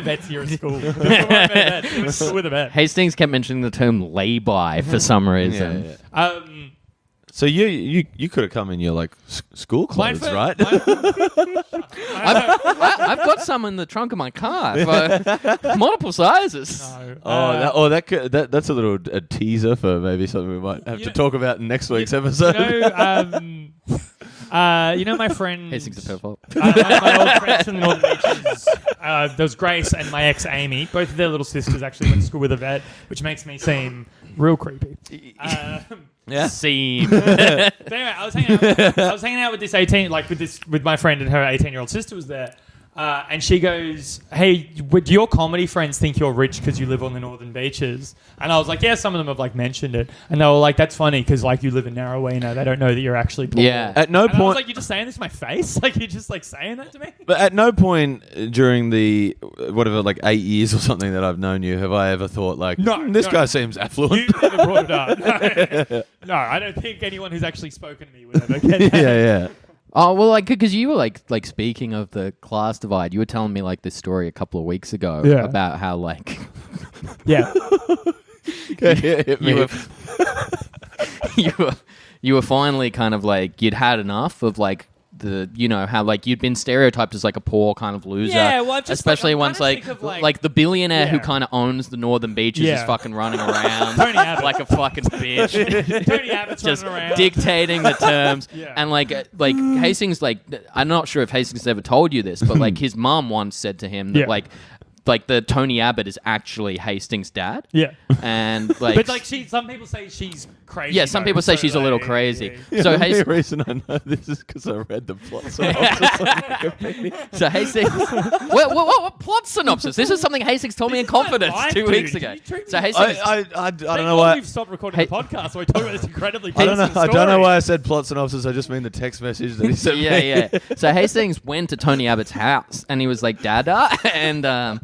[SPEAKER 3] vet here at school. Before I met Vet, she was still with a vet.
[SPEAKER 4] Hastings kept mentioning the term lay-by for some reason.
[SPEAKER 1] Yeah. So you could have come in your like school clothes, right?
[SPEAKER 4] I've got some in the trunk of my car for multiple sizes.
[SPEAKER 3] No.
[SPEAKER 1] That's a teaser for maybe something we might have to
[SPEAKER 3] Yeah.
[SPEAKER 1] talk about in next week's episode.
[SPEAKER 3] My friend.
[SPEAKER 4] Hastings are purple.
[SPEAKER 3] My old friends from the Northern Beaches. There was Grace and my ex Amy. Both of their little sisters actually went to school with a vet, which makes me seem real creepy.
[SPEAKER 1] Yeah.
[SPEAKER 4] Seam.
[SPEAKER 3] But anyway, I was hanging out with this 18, like with my friend, and her 18-year-old sister was there. And she goes, "Hey, do your comedy friends think you're rich because you live on the Northern Beaches?" And I was like, "Yeah, some of them have like mentioned it." And they were like, "That's funny because like you live in Narrowena, they don't know that you're actually poor."
[SPEAKER 4] Yeah.
[SPEAKER 1] At no
[SPEAKER 3] And I was
[SPEAKER 1] point,
[SPEAKER 3] like, "You're just saying this to my face? Like you're just like saying that to me?"
[SPEAKER 1] but at no point during the whatever, like 8 years or something that I've known you, have I ever thought like,
[SPEAKER 3] No,
[SPEAKER 1] this
[SPEAKER 3] no.
[SPEAKER 1] guy seems affluent.
[SPEAKER 3] You never brought it up. No, I don't think anyone who's actually spoken to me would ever get that.
[SPEAKER 1] yeah.
[SPEAKER 4] Oh, well, like, because you were like speaking of the class divide, you were telling me like this story a couple of weeks ago
[SPEAKER 3] Yeah.
[SPEAKER 4] about how like
[SPEAKER 3] Yeah.
[SPEAKER 1] Hit me.
[SPEAKER 4] you were finally kind of like you'd had enough of like how like you'd been stereotyped as like a poor kind of loser.
[SPEAKER 3] Yeah, well, I've just,
[SPEAKER 4] especially
[SPEAKER 3] I'm
[SPEAKER 4] once
[SPEAKER 3] kinda
[SPEAKER 4] like
[SPEAKER 3] sick of,
[SPEAKER 4] like the billionaire who
[SPEAKER 3] Yeah.
[SPEAKER 4] kind of owns the Northern Beaches is
[SPEAKER 3] Yeah.
[SPEAKER 4] fucking running around
[SPEAKER 3] Tony Abbott.
[SPEAKER 4] like a fucking bitch.
[SPEAKER 3] Tony Abbott's
[SPEAKER 4] Just
[SPEAKER 3] running around.
[SPEAKER 4] dictating the terms.
[SPEAKER 3] Yeah.
[SPEAKER 4] And like Hastings, like I'm not sure if Hastings ever told you this, but like his mom once said to him that
[SPEAKER 3] Yeah.
[SPEAKER 4] like the Tony Abbott is actually Hastings' dad.
[SPEAKER 3] Yeah.
[SPEAKER 4] And like
[SPEAKER 3] But like some people say she's crazy.
[SPEAKER 4] yeah, some
[SPEAKER 3] though,
[SPEAKER 4] people say
[SPEAKER 3] so,
[SPEAKER 4] she's a little
[SPEAKER 3] like,
[SPEAKER 4] crazy.
[SPEAKER 3] yeah.
[SPEAKER 4] So
[SPEAKER 1] the only
[SPEAKER 4] Hastings,
[SPEAKER 1] reason I know this is because I read the plot synopsis on Wikipedia.
[SPEAKER 4] so Hastings, what plot synopsis? This is something Hastings told me in
[SPEAKER 3] This is my
[SPEAKER 4] confidence
[SPEAKER 3] life,
[SPEAKER 4] 2
[SPEAKER 3] dude.
[SPEAKER 4] weeks
[SPEAKER 3] Can
[SPEAKER 4] ago.
[SPEAKER 3] you treat
[SPEAKER 4] So
[SPEAKER 3] me-
[SPEAKER 4] Hastings,
[SPEAKER 1] I don't
[SPEAKER 3] Thank
[SPEAKER 1] know
[SPEAKER 3] God
[SPEAKER 1] why.
[SPEAKER 3] we've stopped recording the podcast, so we talk about this incredibly
[SPEAKER 1] I don't know.
[SPEAKER 3] personal
[SPEAKER 1] I don't know
[SPEAKER 3] story.
[SPEAKER 1] why I said plot synopsis. I just mean the text message that he sent
[SPEAKER 4] yeah,
[SPEAKER 1] me.
[SPEAKER 4] yeah. So Hastings went to Tony Abbott's house and he was like, Dada, and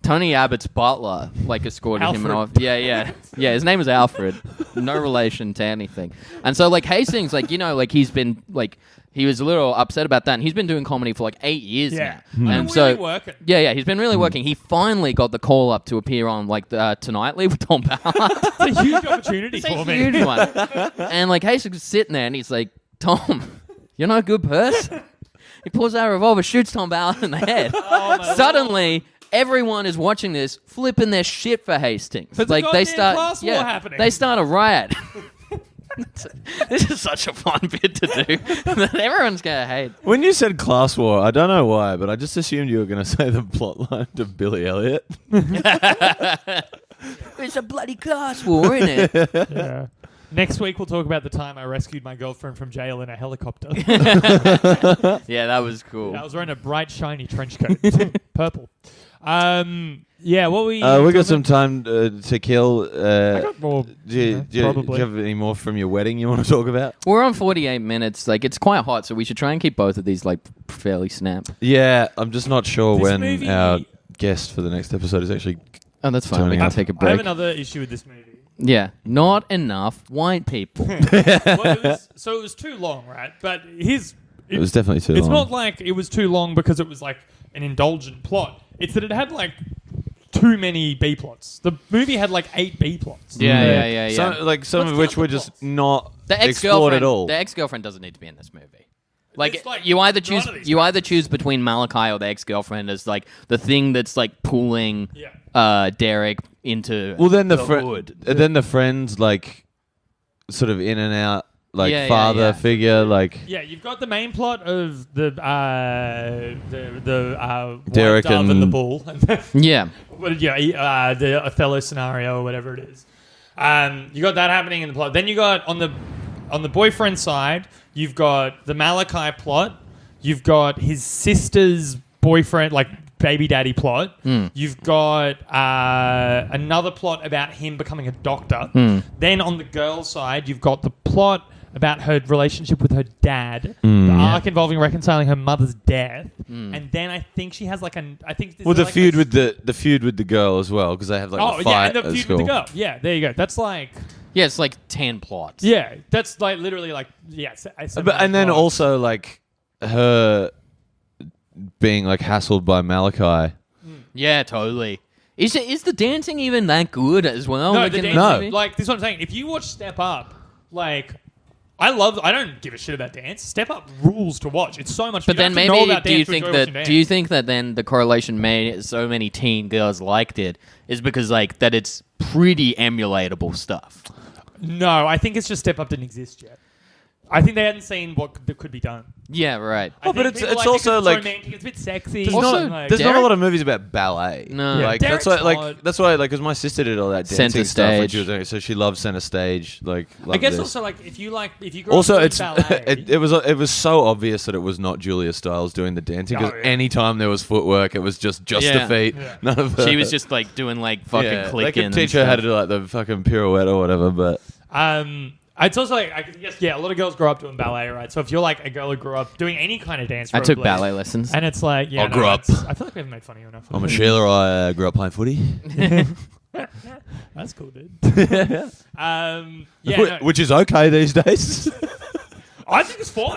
[SPEAKER 4] Tony Abbott's butler like escorted him
[SPEAKER 3] Alfred.
[SPEAKER 4] off. Yeah. His name is Alfred. No relation to anything. And so like Hastings, like like he's been like he was a little upset about that, and he's been doing comedy for like 8 years
[SPEAKER 3] Yeah.
[SPEAKER 4] now.
[SPEAKER 3] I'm
[SPEAKER 4] And so
[SPEAKER 3] really working.
[SPEAKER 4] yeah, he's been really working. He finally got the call up to appear on like the Tonightly with Tom Ballard.
[SPEAKER 3] It's a huge opportunity
[SPEAKER 4] It's
[SPEAKER 3] for
[SPEAKER 4] a
[SPEAKER 3] me.
[SPEAKER 4] huge one. And like Hastings is sitting there and he's like, Tom, you're not a good person. He pulls out a revolver, shoots Tom Ballard in the head.
[SPEAKER 3] Oh, my
[SPEAKER 4] Suddenly, everyone is watching this, flipping their shit for Hastings.
[SPEAKER 3] There's a
[SPEAKER 4] like
[SPEAKER 3] goddamn class war happening.
[SPEAKER 4] They start a riot. This is such a fun bit to do that everyone's gonna hate.
[SPEAKER 1] When you said class war, I don't know why, but I just assumed you were going to say the plot line to Billy Elliot.
[SPEAKER 4] It's a bloody class war, isn't it?
[SPEAKER 3] Yeah. Next week we'll talk about the time I rescued my girlfriend from jail in a helicopter.
[SPEAKER 4] Yeah, that was cool.
[SPEAKER 3] I was wearing a bright, shiny trench coat, purple. Yeah, what we
[SPEAKER 1] We got some time to kill.
[SPEAKER 3] I got more.
[SPEAKER 1] Do you
[SPEAKER 3] probably.
[SPEAKER 1] have any more from your wedding you want to talk about?
[SPEAKER 4] We're on 48 minutes. Like, it's quite hot, so we should try and keep both of these like fairly snap.
[SPEAKER 1] Yeah, I'm just not sure
[SPEAKER 3] This
[SPEAKER 1] when
[SPEAKER 3] movie-
[SPEAKER 1] our guest for the next episode is actually.
[SPEAKER 4] Oh, that's fine. We
[SPEAKER 1] Turning
[SPEAKER 4] can
[SPEAKER 1] up.
[SPEAKER 4] take a
[SPEAKER 3] I have
[SPEAKER 4] break.
[SPEAKER 3] another issue with this movie.
[SPEAKER 4] Yeah, not enough white people.
[SPEAKER 3] Well, it was too long, right? But
[SPEAKER 1] It was definitely too
[SPEAKER 3] It's
[SPEAKER 1] long.
[SPEAKER 3] not like it was too long because it was like an indulgent plot. It's that it had like too many B plots. The movie had like 8 B plots.
[SPEAKER 4] Yeah.
[SPEAKER 1] Some of
[SPEAKER 3] Let's
[SPEAKER 1] which
[SPEAKER 3] count
[SPEAKER 1] were
[SPEAKER 3] the
[SPEAKER 1] just
[SPEAKER 3] plots.
[SPEAKER 1] not
[SPEAKER 4] The
[SPEAKER 1] explored at
[SPEAKER 4] ex-girlfriend,
[SPEAKER 1] all.
[SPEAKER 4] the ex-girlfriend doesn't need to be in this movie. Like,
[SPEAKER 3] It's like
[SPEAKER 4] you either
[SPEAKER 3] none
[SPEAKER 4] choose
[SPEAKER 3] of these
[SPEAKER 4] you either
[SPEAKER 3] guys.
[SPEAKER 4] choose between Malachi or the ex-girlfriend as like the thing that's like pulling
[SPEAKER 3] Yeah.
[SPEAKER 4] Derek into
[SPEAKER 1] Well, then the
[SPEAKER 4] hood.
[SPEAKER 1] then the friends like sort of in and out, like
[SPEAKER 4] Yeah, yeah,
[SPEAKER 1] father
[SPEAKER 4] yeah.
[SPEAKER 1] figure, like
[SPEAKER 3] Yeah, you've got the main plot of the
[SPEAKER 1] Derek
[SPEAKER 3] White Dove and the
[SPEAKER 1] and-
[SPEAKER 3] bull.
[SPEAKER 4] Yeah.
[SPEAKER 3] The Othello scenario or whatever it is. You got that happening in the plot. Then you got on the boyfriend side, you've got the Malachi plot. You've got his sister's boyfriend, like baby daddy plot. You've got another plot about him becoming a doctor. Then on the girl side, you've got the plot about her relationship with her dad, the arc involving reconciling her mother's death, and then I think she has like I think
[SPEAKER 1] well, the
[SPEAKER 3] like
[SPEAKER 1] feud
[SPEAKER 3] a-
[SPEAKER 1] with the feud with the girl as well, because they have like
[SPEAKER 3] oh
[SPEAKER 1] a fight
[SPEAKER 3] yeah, and the
[SPEAKER 1] at
[SPEAKER 3] feud
[SPEAKER 1] school.
[SPEAKER 3] with the girl. Yeah, there you go. That's like
[SPEAKER 4] Yeah, it's like 10 plots.
[SPEAKER 3] yeah, that's like literally like yeah.
[SPEAKER 1] But and then also like her being like hassled by Malachi.
[SPEAKER 4] Yeah, totally. Is the dancing even that good as well?
[SPEAKER 3] no,
[SPEAKER 4] Like
[SPEAKER 3] the
[SPEAKER 4] in
[SPEAKER 3] dance,
[SPEAKER 4] the
[SPEAKER 1] No.
[SPEAKER 4] movie?
[SPEAKER 3] like this is what I'm saying. If you watch Step Up, like. I don't give a shit about dance. Step Up rules to watch. It's so much.
[SPEAKER 4] But
[SPEAKER 3] you
[SPEAKER 4] then
[SPEAKER 3] have to know
[SPEAKER 4] maybe
[SPEAKER 3] about
[SPEAKER 4] do you
[SPEAKER 3] dance to
[SPEAKER 4] think
[SPEAKER 3] enjoy
[SPEAKER 4] that
[SPEAKER 3] watching dance.
[SPEAKER 4] do you think that then the correlation made so many teen girls liked it is because like that it's pretty emulatable stuff.
[SPEAKER 3] No, I think it's just Step Up didn't exist yet. I think they hadn't seen what could be done.
[SPEAKER 4] Yeah, right.
[SPEAKER 3] I
[SPEAKER 1] Oh, but
[SPEAKER 3] think
[SPEAKER 1] it's-
[SPEAKER 3] people
[SPEAKER 1] it's
[SPEAKER 3] like it 'cause
[SPEAKER 1] also,
[SPEAKER 3] it's
[SPEAKER 1] like-
[SPEAKER 3] romantic, it's a bit sexy.
[SPEAKER 1] There's,
[SPEAKER 4] Also,
[SPEAKER 1] not,
[SPEAKER 3] like,
[SPEAKER 1] there's not a
[SPEAKER 4] Derek-
[SPEAKER 1] lot of movies about ballet.
[SPEAKER 4] No.
[SPEAKER 3] Yeah,
[SPEAKER 1] like
[SPEAKER 3] Derek's
[SPEAKER 1] that's why,
[SPEAKER 3] hot.
[SPEAKER 1] like that's why, like, because my sister did all that dancing
[SPEAKER 4] Center
[SPEAKER 1] stuff when
[SPEAKER 4] stage.
[SPEAKER 1] she was doing it, so she loves center stage. Like,
[SPEAKER 3] I
[SPEAKER 1] loved
[SPEAKER 3] guess
[SPEAKER 1] this.
[SPEAKER 3] also like if you grew
[SPEAKER 1] Also,
[SPEAKER 3] up doing
[SPEAKER 1] it's
[SPEAKER 3] ballet,
[SPEAKER 1] it was so obvious that it was not Julia Stiles doing the dancing, because
[SPEAKER 3] Oh, yeah.
[SPEAKER 1] anytime there was footwork, it was just
[SPEAKER 4] Yeah.
[SPEAKER 1] the feet.
[SPEAKER 3] Yeah.
[SPEAKER 1] None of her.
[SPEAKER 4] She was just like doing like fucking
[SPEAKER 1] yeah,
[SPEAKER 4] clicking.
[SPEAKER 1] they could
[SPEAKER 4] and
[SPEAKER 1] teach her how to
[SPEAKER 4] stuff.
[SPEAKER 1] do like the fucking pirouette or whatever, but
[SPEAKER 3] it's also like I guess yeah, a lot of girls grow up doing ballet, right? So if you're like a girl who grew up doing any kind of dance,
[SPEAKER 4] I took
[SPEAKER 3] probably,
[SPEAKER 4] ballet lessons.
[SPEAKER 3] and it's like yeah,
[SPEAKER 1] I grew up.
[SPEAKER 3] I feel like we haven't made fun of you enough.
[SPEAKER 1] I'm a Sheila. I grew up playing footy,
[SPEAKER 3] That's cool, dude. yeah, no,
[SPEAKER 1] which is okay these days.
[SPEAKER 3] I think it's fine.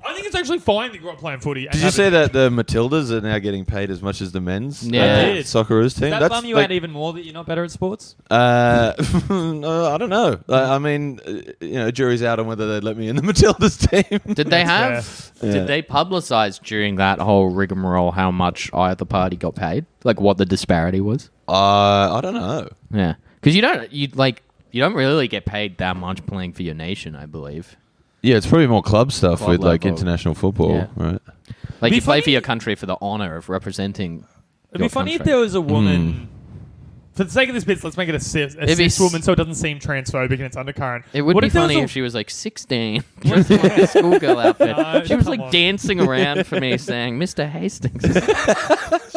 [SPEAKER 3] I think it's actually fine that you grew up playing footy. and
[SPEAKER 1] Did you
[SPEAKER 3] have
[SPEAKER 1] say
[SPEAKER 3] it-
[SPEAKER 1] that the Matildas are now getting paid as much as the men's
[SPEAKER 4] Yeah.
[SPEAKER 3] I did.
[SPEAKER 1] Socceroos team?
[SPEAKER 3] Does that
[SPEAKER 1] That's
[SPEAKER 3] bum you
[SPEAKER 1] like,
[SPEAKER 3] out even more that you're not better at sports?
[SPEAKER 1] no, I don't know. I mean, jury's out on whether they'd let me in the Matildas team.
[SPEAKER 4] Did they
[SPEAKER 3] That's
[SPEAKER 4] have?
[SPEAKER 1] fair.
[SPEAKER 4] Did they publicize during that whole rigmarole how much either party got paid? Like what the disparity was?
[SPEAKER 1] I don't know.
[SPEAKER 4] Yeah, because you don't really get paid that much playing for your nation, I believe.
[SPEAKER 1] Yeah, it's probably more club stuff
[SPEAKER 4] Club
[SPEAKER 1] with like
[SPEAKER 4] level.
[SPEAKER 1] international football,
[SPEAKER 4] Yeah.
[SPEAKER 1] right?
[SPEAKER 4] Like
[SPEAKER 3] Be
[SPEAKER 4] you play for
[SPEAKER 3] funny-
[SPEAKER 4] your country for the honor of representing.
[SPEAKER 3] It'd be
[SPEAKER 4] your
[SPEAKER 3] funny if
[SPEAKER 4] country.
[SPEAKER 3] there was a woman. For the sake of this bit, let's make it a cis woman so it doesn't seem transphobic and it's undercurrent.
[SPEAKER 4] It would
[SPEAKER 3] What
[SPEAKER 4] be
[SPEAKER 3] if there was
[SPEAKER 4] funny
[SPEAKER 3] a-
[SPEAKER 4] if she was like 16, dressed in like a schoolgirl outfit.
[SPEAKER 3] No,
[SPEAKER 4] She was
[SPEAKER 3] come
[SPEAKER 4] like
[SPEAKER 3] on.
[SPEAKER 4] dancing around for me, saying, "Mr. Hastings."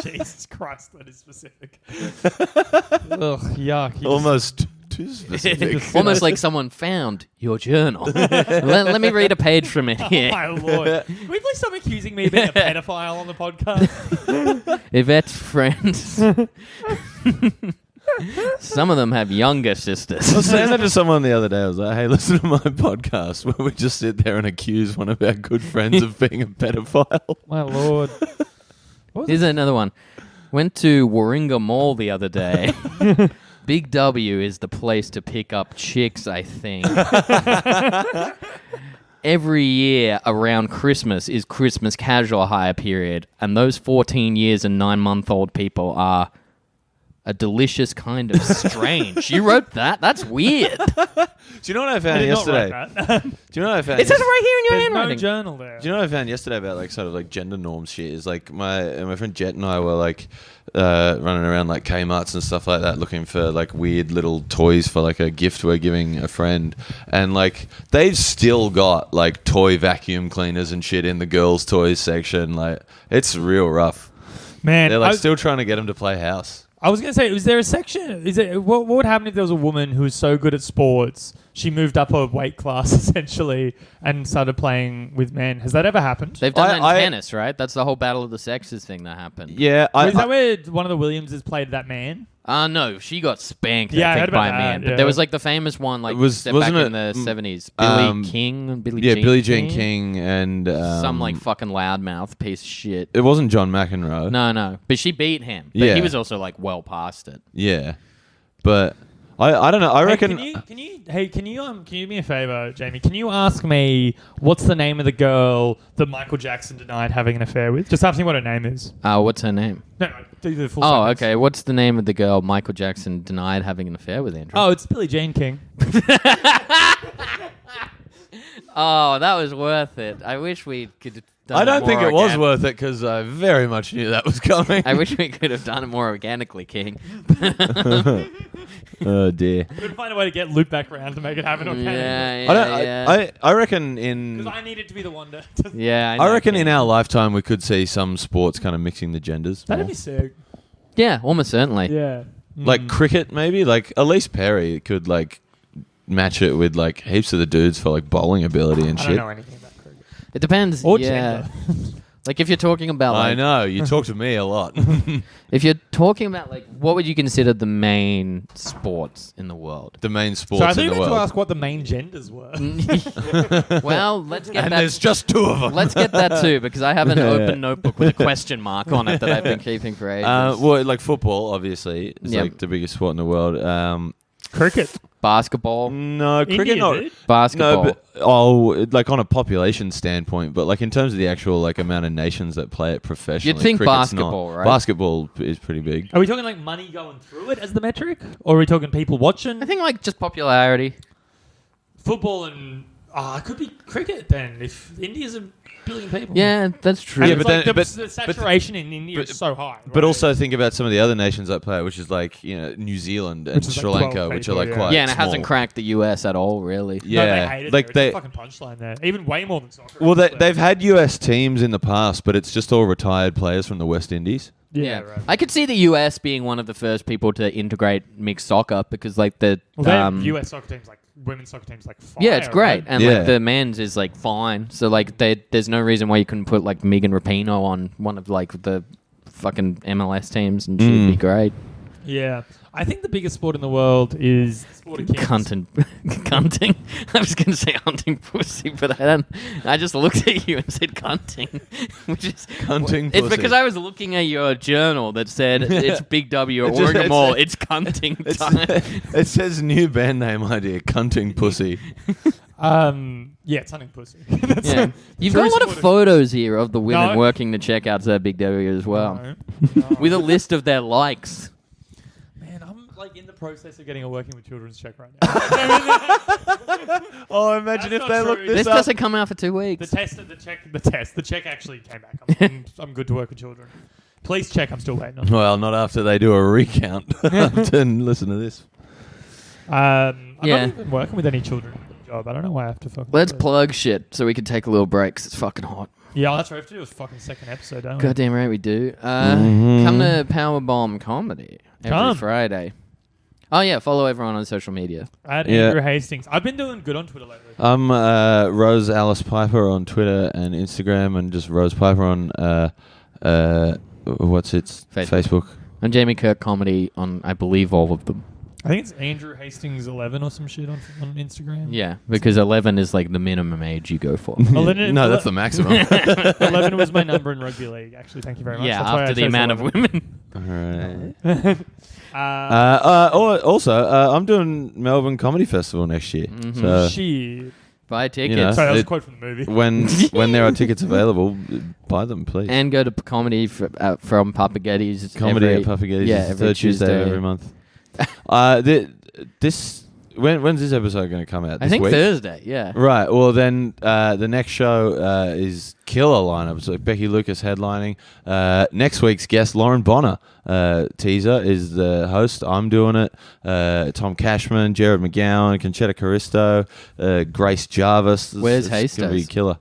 [SPEAKER 3] Jesus Christ, that is specific. Ugh, yuck. You
[SPEAKER 1] Almost too specific.
[SPEAKER 4] Almost like someone found your journal. let me read a page from it
[SPEAKER 3] just-
[SPEAKER 4] here.
[SPEAKER 3] Oh, my lord. Can we please stop accusing me of being a pedophile on the podcast?
[SPEAKER 4] Yvette's friends. Some of them have younger sisters.
[SPEAKER 1] I was saying that to someone the other day. I was like, "Hey, listen to my podcast where we just sit there and accuse one of our good friends of being a pedophile."
[SPEAKER 3] My lord.
[SPEAKER 4] Here's another one. Went to Warringah Mall the other day. Big W is the place to pick up chicks, I think. Every year around Christmas is Christmas casual hire period, and those 14 years and 9-month-old people are a delicious kind of strange. You wrote that? That's weird.
[SPEAKER 1] Do you know what I
[SPEAKER 3] I
[SPEAKER 1] found
[SPEAKER 3] did not
[SPEAKER 1] yesterday?
[SPEAKER 3] write that.
[SPEAKER 1] Do you know what I found?
[SPEAKER 4] It says it right here in your
[SPEAKER 3] There's no
[SPEAKER 4] handwriting.
[SPEAKER 3] journal there.
[SPEAKER 1] Do you know what I found yesterday about like sort of like gender norms shit? Is like my friend Jet and I were like running around like Kmart's and stuff like that, looking for like weird little toys for like a gift we're giving a friend, and like they've still got like toy vacuum cleaners and shit in the girls' toys section. Like it's real rough.
[SPEAKER 3] Man,
[SPEAKER 1] They're like still trying to get them to play house.
[SPEAKER 3] I was going to say, was there a section? What would happen if there was a woman who was so good at sports, she moved up a weight class essentially and started playing with men? Has that ever happened?
[SPEAKER 4] They've done that in
[SPEAKER 1] I-
[SPEAKER 4] tennis, right? That's the whole battle of the sexes thing that happened.
[SPEAKER 1] Yeah,
[SPEAKER 3] Is that where one of the Williamses played that man?
[SPEAKER 4] No, she got spanked,
[SPEAKER 3] Yeah, I
[SPEAKER 4] I
[SPEAKER 3] heard
[SPEAKER 4] think,
[SPEAKER 3] about
[SPEAKER 4] by a
[SPEAKER 3] that,
[SPEAKER 4] man. But
[SPEAKER 3] yeah.
[SPEAKER 4] there was like the famous one, like back
[SPEAKER 1] wasn't
[SPEAKER 4] in
[SPEAKER 1] it,
[SPEAKER 4] the 70s.
[SPEAKER 1] um,
[SPEAKER 4] Billie King?
[SPEAKER 1] Billie Jean King and
[SPEAKER 4] Some like fucking loudmouth piece of shit.
[SPEAKER 1] it wasn't John McEnroe.
[SPEAKER 4] No. But she beat him. But
[SPEAKER 1] Yeah.
[SPEAKER 4] he was also like well past it.
[SPEAKER 1] Yeah, but I don't know. I
[SPEAKER 3] Hey,
[SPEAKER 1] reckon.
[SPEAKER 3] can you do me a favor, Jamie? Can you ask me what's the name of the girl that Michael Jackson denied having an affair with? Just ask me what her name is.
[SPEAKER 4] What's her name?
[SPEAKER 3] No, do the full
[SPEAKER 4] Oh,
[SPEAKER 3] sentence.
[SPEAKER 4] okay. What's the name of the girl Michael Jackson denied having an affair with, Andrew?
[SPEAKER 3] Oh, it's Billie Jean King.
[SPEAKER 4] Oh, that was worth it. I wish we could.
[SPEAKER 1] I don't think it was worth it because I very much knew that was coming.
[SPEAKER 4] I wish we could have done it more organically, King.
[SPEAKER 1] Oh dear.
[SPEAKER 3] We could find a way to get Luke back around to make it happen. Okay.
[SPEAKER 4] Yeah.
[SPEAKER 1] I reckon in.
[SPEAKER 3] Because I needed to be the one to.
[SPEAKER 4] Yeah,
[SPEAKER 1] I reckon in our lifetime we could see some sports kind of mixing the genders.
[SPEAKER 3] That'd
[SPEAKER 1] more.
[SPEAKER 3] be sick.
[SPEAKER 4] Yeah, almost certainly.
[SPEAKER 3] Yeah.
[SPEAKER 1] Like cricket, maybe. Like Elise Perry could like match it with like heaps of the dudes for like bowling ability and
[SPEAKER 3] I
[SPEAKER 1] shit.
[SPEAKER 3] don't know anything about cricket.
[SPEAKER 4] It depends.
[SPEAKER 3] Or
[SPEAKER 4] yeah.
[SPEAKER 3] gender.
[SPEAKER 4] Like if you're talking about like,
[SPEAKER 1] I know you talk to me a lot.
[SPEAKER 4] if you're talking about like what would you consider the main sports in the world?
[SPEAKER 1] The main sports
[SPEAKER 3] So I
[SPEAKER 1] in
[SPEAKER 3] think
[SPEAKER 1] the
[SPEAKER 3] you meant to
[SPEAKER 1] world.
[SPEAKER 3] ask what the main genders were.
[SPEAKER 4] Well, let's get
[SPEAKER 1] And
[SPEAKER 4] that.
[SPEAKER 1] there's just two of them.
[SPEAKER 4] Let's get that too, because I have an
[SPEAKER 1] Yeah.
[SPEAKER 4] open notebook with a question mark on it that I've been keeping for ages.
[SPEAKER 1] Well, like football, obviously, is
[SPEAKER 4] Yep.
[SPEAKER 1] like the biggest sport in the world.
[SPEAKER 3] Cricket.
[SPEAKER 4] Basketball.
[SPEAKER 1] No, cricket
[SPEAKER 3] India,
[SPEAKER 1] not.
[SPEAKER 3] dude.
[SPEAKER 4] Basketball.
[SPEAKER 1] No, but like on a population standpoint, but like in terms of the actual like amount of nations that play it professionally,
[SPEAKER 4] You'd think
[SPEAKER 1] cricket's
[SPEAKER 4] basketball,
[SPEAKER 1] not.
[SPEAKER 4] right?
[SPEAKER 1] Basketball is pretty big.
[SPEAKER 3] Are we talking like money going through it as the metric? Or are we talking people watching?
[SPEAKER 4] I think like just popularity.
[SPEAKER 3] Football and... it could be cricket then, if India's a billion people.
[SPEAKER 4] Yeah, that's true.
[SPEAKER 3] And
[SPEAKER 1] Yeah,
[SPEAKER 3] it's
[SPEAKER 1] but
[SPEAKER 3] like
[SPEAKER 1] then-
[SPEAKER 3] the saturation in India is so high.
[SPEAKER 1] But
[SPEAKER 3] right?
[SPEAKER 1] also think about some of the other nations that play it, which is like New Zealand and
[SPEAKER 3] Which is
[SPEAKER 1] Sri
[SPEAKER 3] like 12
[SPEAKER 1] Lanka, which are
[SPEAKER 3] people,
[SPEAKER 1] like
[SPEAKER 3] yeah.
[SPEAKER 1] quite
[SPEAKER 4] yeah, and it
[SPEAKER 1] small.
[SPEAKER 4] hasn't cracked the US at all, really.
[SPEAKER 3] No,
[SPEAKER 1] Yeah,
[SPEAKER 3] they hate it
[SPEAKER 1] like
[SPEAKER 3] there.
[SPEAKER 1] they.
[SPEAKER 3] It's a fucking punchline there. Even way more than soccer.
[SPEAKER 1] Well,
[SPEAKER 3] actually.
[SPEAKER 1] they've had US teams in the past, but it's just all retired players from the West Indies.
[SPEAKER 3] Yeah, right.
[SPEAKER 4] I could see the US being one of the first people to integrate mixed soccer because like the
[SPEAKER 3] Well, they have US soccer teams, like women's soccer teams, like fire.
[SPEAKER 4] yeah, it's great,
[SPEAKER 3] right?
[SPEAKER 4] and
[SPEAKER 1] Yeah.
[SPEAKER 4] like the men's is like fine. So like there's no reason why you couldn't put like Megan Rapinoe on one of like the fucking MLS teams and she'd be great.
[SPEAKER 3] Yeah. I think the biggest sport in the world is the sport of kings.
[SPEAKER 4] Cunting. I was going to say hunting pussy, but I just looked at you and said cunting, which is
[SPEAKER 1] Cunting
[SPEAKER 4] It's
[SPEAKER 1] pussy.
[SPEAKER 4] because I was looking at your journal that said it's Big W at
[SPEAKER 1] It just-
[SPEAKER 4] Warringah
[SPEAKER 1] it
[SPEAKER 4] Mall.
[SPEAKER 1] said-
[SPEAKER 4] It's cunting
[SPEAKER 1] It's,
[SPEAKER 4] time.
[SPEAKER 1] it says new band name idea, Cunting Pussy.
[SPEAKER 3] Yeah, it's hunting pussy. That's
[SPEAKER 4] Yeah. You've got a lot of
[SPEAKER 3] sport
[SPEAKER 4] photos here of the women
[SPEAKER 3] No.
[SPEAKER 4] working the checkouts at Big W as well,
[SPEAKER 3] No.
[SPEAKER 4] with a list of their likes.
[SPEAKER 3] Man, I'm like in the process of getting a working with children's check right now.
[SPEAKER 1] Oh, imagine
[SPEAKER 3] That's
[SPEAKER 1] if
[SPEAKER 3] not
[SPEAKER 1] they
[SPEAKER 3] true.
[SPEAKER 1] look
[SPEAKER 3] This
[SPEAKER 4] This
[SPEAKER 1] this up.
[SPEAKER 4] doesn't come out for 2 weeks.
[SPEAKER 3] The check actually came back. I'm good to work with children. Police check, I'm still waiting on.
[SPEAKER 1] Well, not after they do a recount. Then listen to this.
[SPEAKER 3] I'm
[SPEAKER 4] Yeah.
[SPEAKER 3] not even working with any children in the job. I don't know why I have to fucking
[SPEAKER 4] Let's
[SPEAKER 3] do it.
[SPEAKER 4] plug shit so we can take a little break 'cause it's fucking hot.
[SPEAKER 3] Yeah, that's right. We have to do a fucking second episode, don't we?
[SPEAKER 4] Goddamn right we do. Come to Powerbomb Comedy every
[SPEAKER 3] Come.
[SPEAKER 4] Friday. Oh yeah, follow everyone on social media.
[SPEAKER 3] At
[SPEAKER 1] Yeah.
[SPEAKER 3] Andrew Hastings. I've been doing good on Twitter lately.
[SPEAKER 1] I'm Rose Alice Piper on Twitter and Instagram, and just Rose Piper on what's its Facebook.
[SPEAKER 4] And Jamie Kirk Comedy on, I believe, all of them.
[SPEAKER 3] I think it's Andrew Hastings 11 or some shit on Instagram.
[SPEAKER 4] Yeah, because 11 is like the minimum age you go for.
[SPEAKER 1] No, that's the maximum.
[SPEAKER 3] 11 was my number in rugby league. Actually, thank you very much.
[SPEAKER 4] Yeah,
[SPEAKER 3] That's why
[SPEAKER 4] after
[SPEAKER 3] I
[SPEAKER 4] the
[SPEAKER 3] chose
[SPEAKER 4] amount
[SPEAKER 3] 11.
[SPEAKER 4] of women.
[SPEAKER 1] Alright. Also, I'm doing Melbourne Comedy Festival next year. So
[SPEAKER 3] Shit.
[SPEAKER 4] Buy tickets.
[SPEAKER 1] know,
[SPEAKER 3] Sorry, that was a
[SPEAKER 1] it-
[SPEAKER 3] quote from the movie.
[SPEAKER 1] when there are tickets available, buy them, please.
[SPEAKER 4] And go to comedy from Papa Getty's.
[SPEAKER 1] Comedy
[SPEAKER 4] every,
[SPEAKER 1] at Puffy Getty's
[SPEAKER 4] yeah,
[SPEAKER 1] is the
[SPEAKER 4] every
[SPEAKER 1] third Tuesday of every month. When's this episode going to come out?
[SPEAKER 4] I
[SPEAKER 1] This
[SPEAKER 4] think
[SPEAKER 1] week?
[SPEAKER 4] Thursday, yeah.
[SPEAKER 1] Right. Well, then the next show is killer lineup. So Becky Lucas headlining. Next week's guest, Lauren Bonner. Teaser is the host. I'm doing it. Tom Cashman, Jared McGowan, Conchetta Caristo, Grace Jarvis.
[SPEAKER 4] Where's
[SPEAKER 1] It's gonna be
[SPEAKER 4] Hastings?
[SPEAKER 1] killer.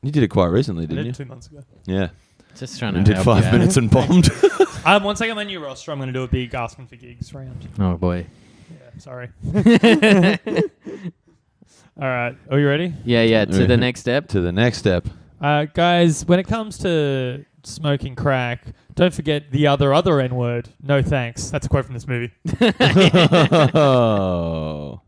[SPEAKER 1] You did it quite recently,
[SPEAKER 3] I
[SPEAKER 1] didn't
[SPEAKER 3] did
[SPEAKER 1] you?
[SPEAKER 3] 2 months ago.
[SPEAKER 1] Yeah.
[SPEAKER 4] Just trying
[SPEAKER 1] You
[SPEAKER 4] to
[SPEAKER 1] did
[SPEAKER 4] help
[SPEAKER 1] 5
[SPEAKER 4] you out.
[SPEAKER 1] minutes and bombed.
[SPEAKER 3] Once I get my new roster, I'm going to do a big asking for gigs round.
[SPEAKER 4] Oh, boy.
[SPEAKER 3] Yeah, sorry. All right. Are you ready?
[SPEAKER 4] Yeah, to the next step.
[SPEAKER 1] To the next step.
[SPEAKER 3] Guys, when it comes to smoking crack, don't forget the other N-word. No thanks. That's a quote from this movie.
[SPEAKER 1] Oh.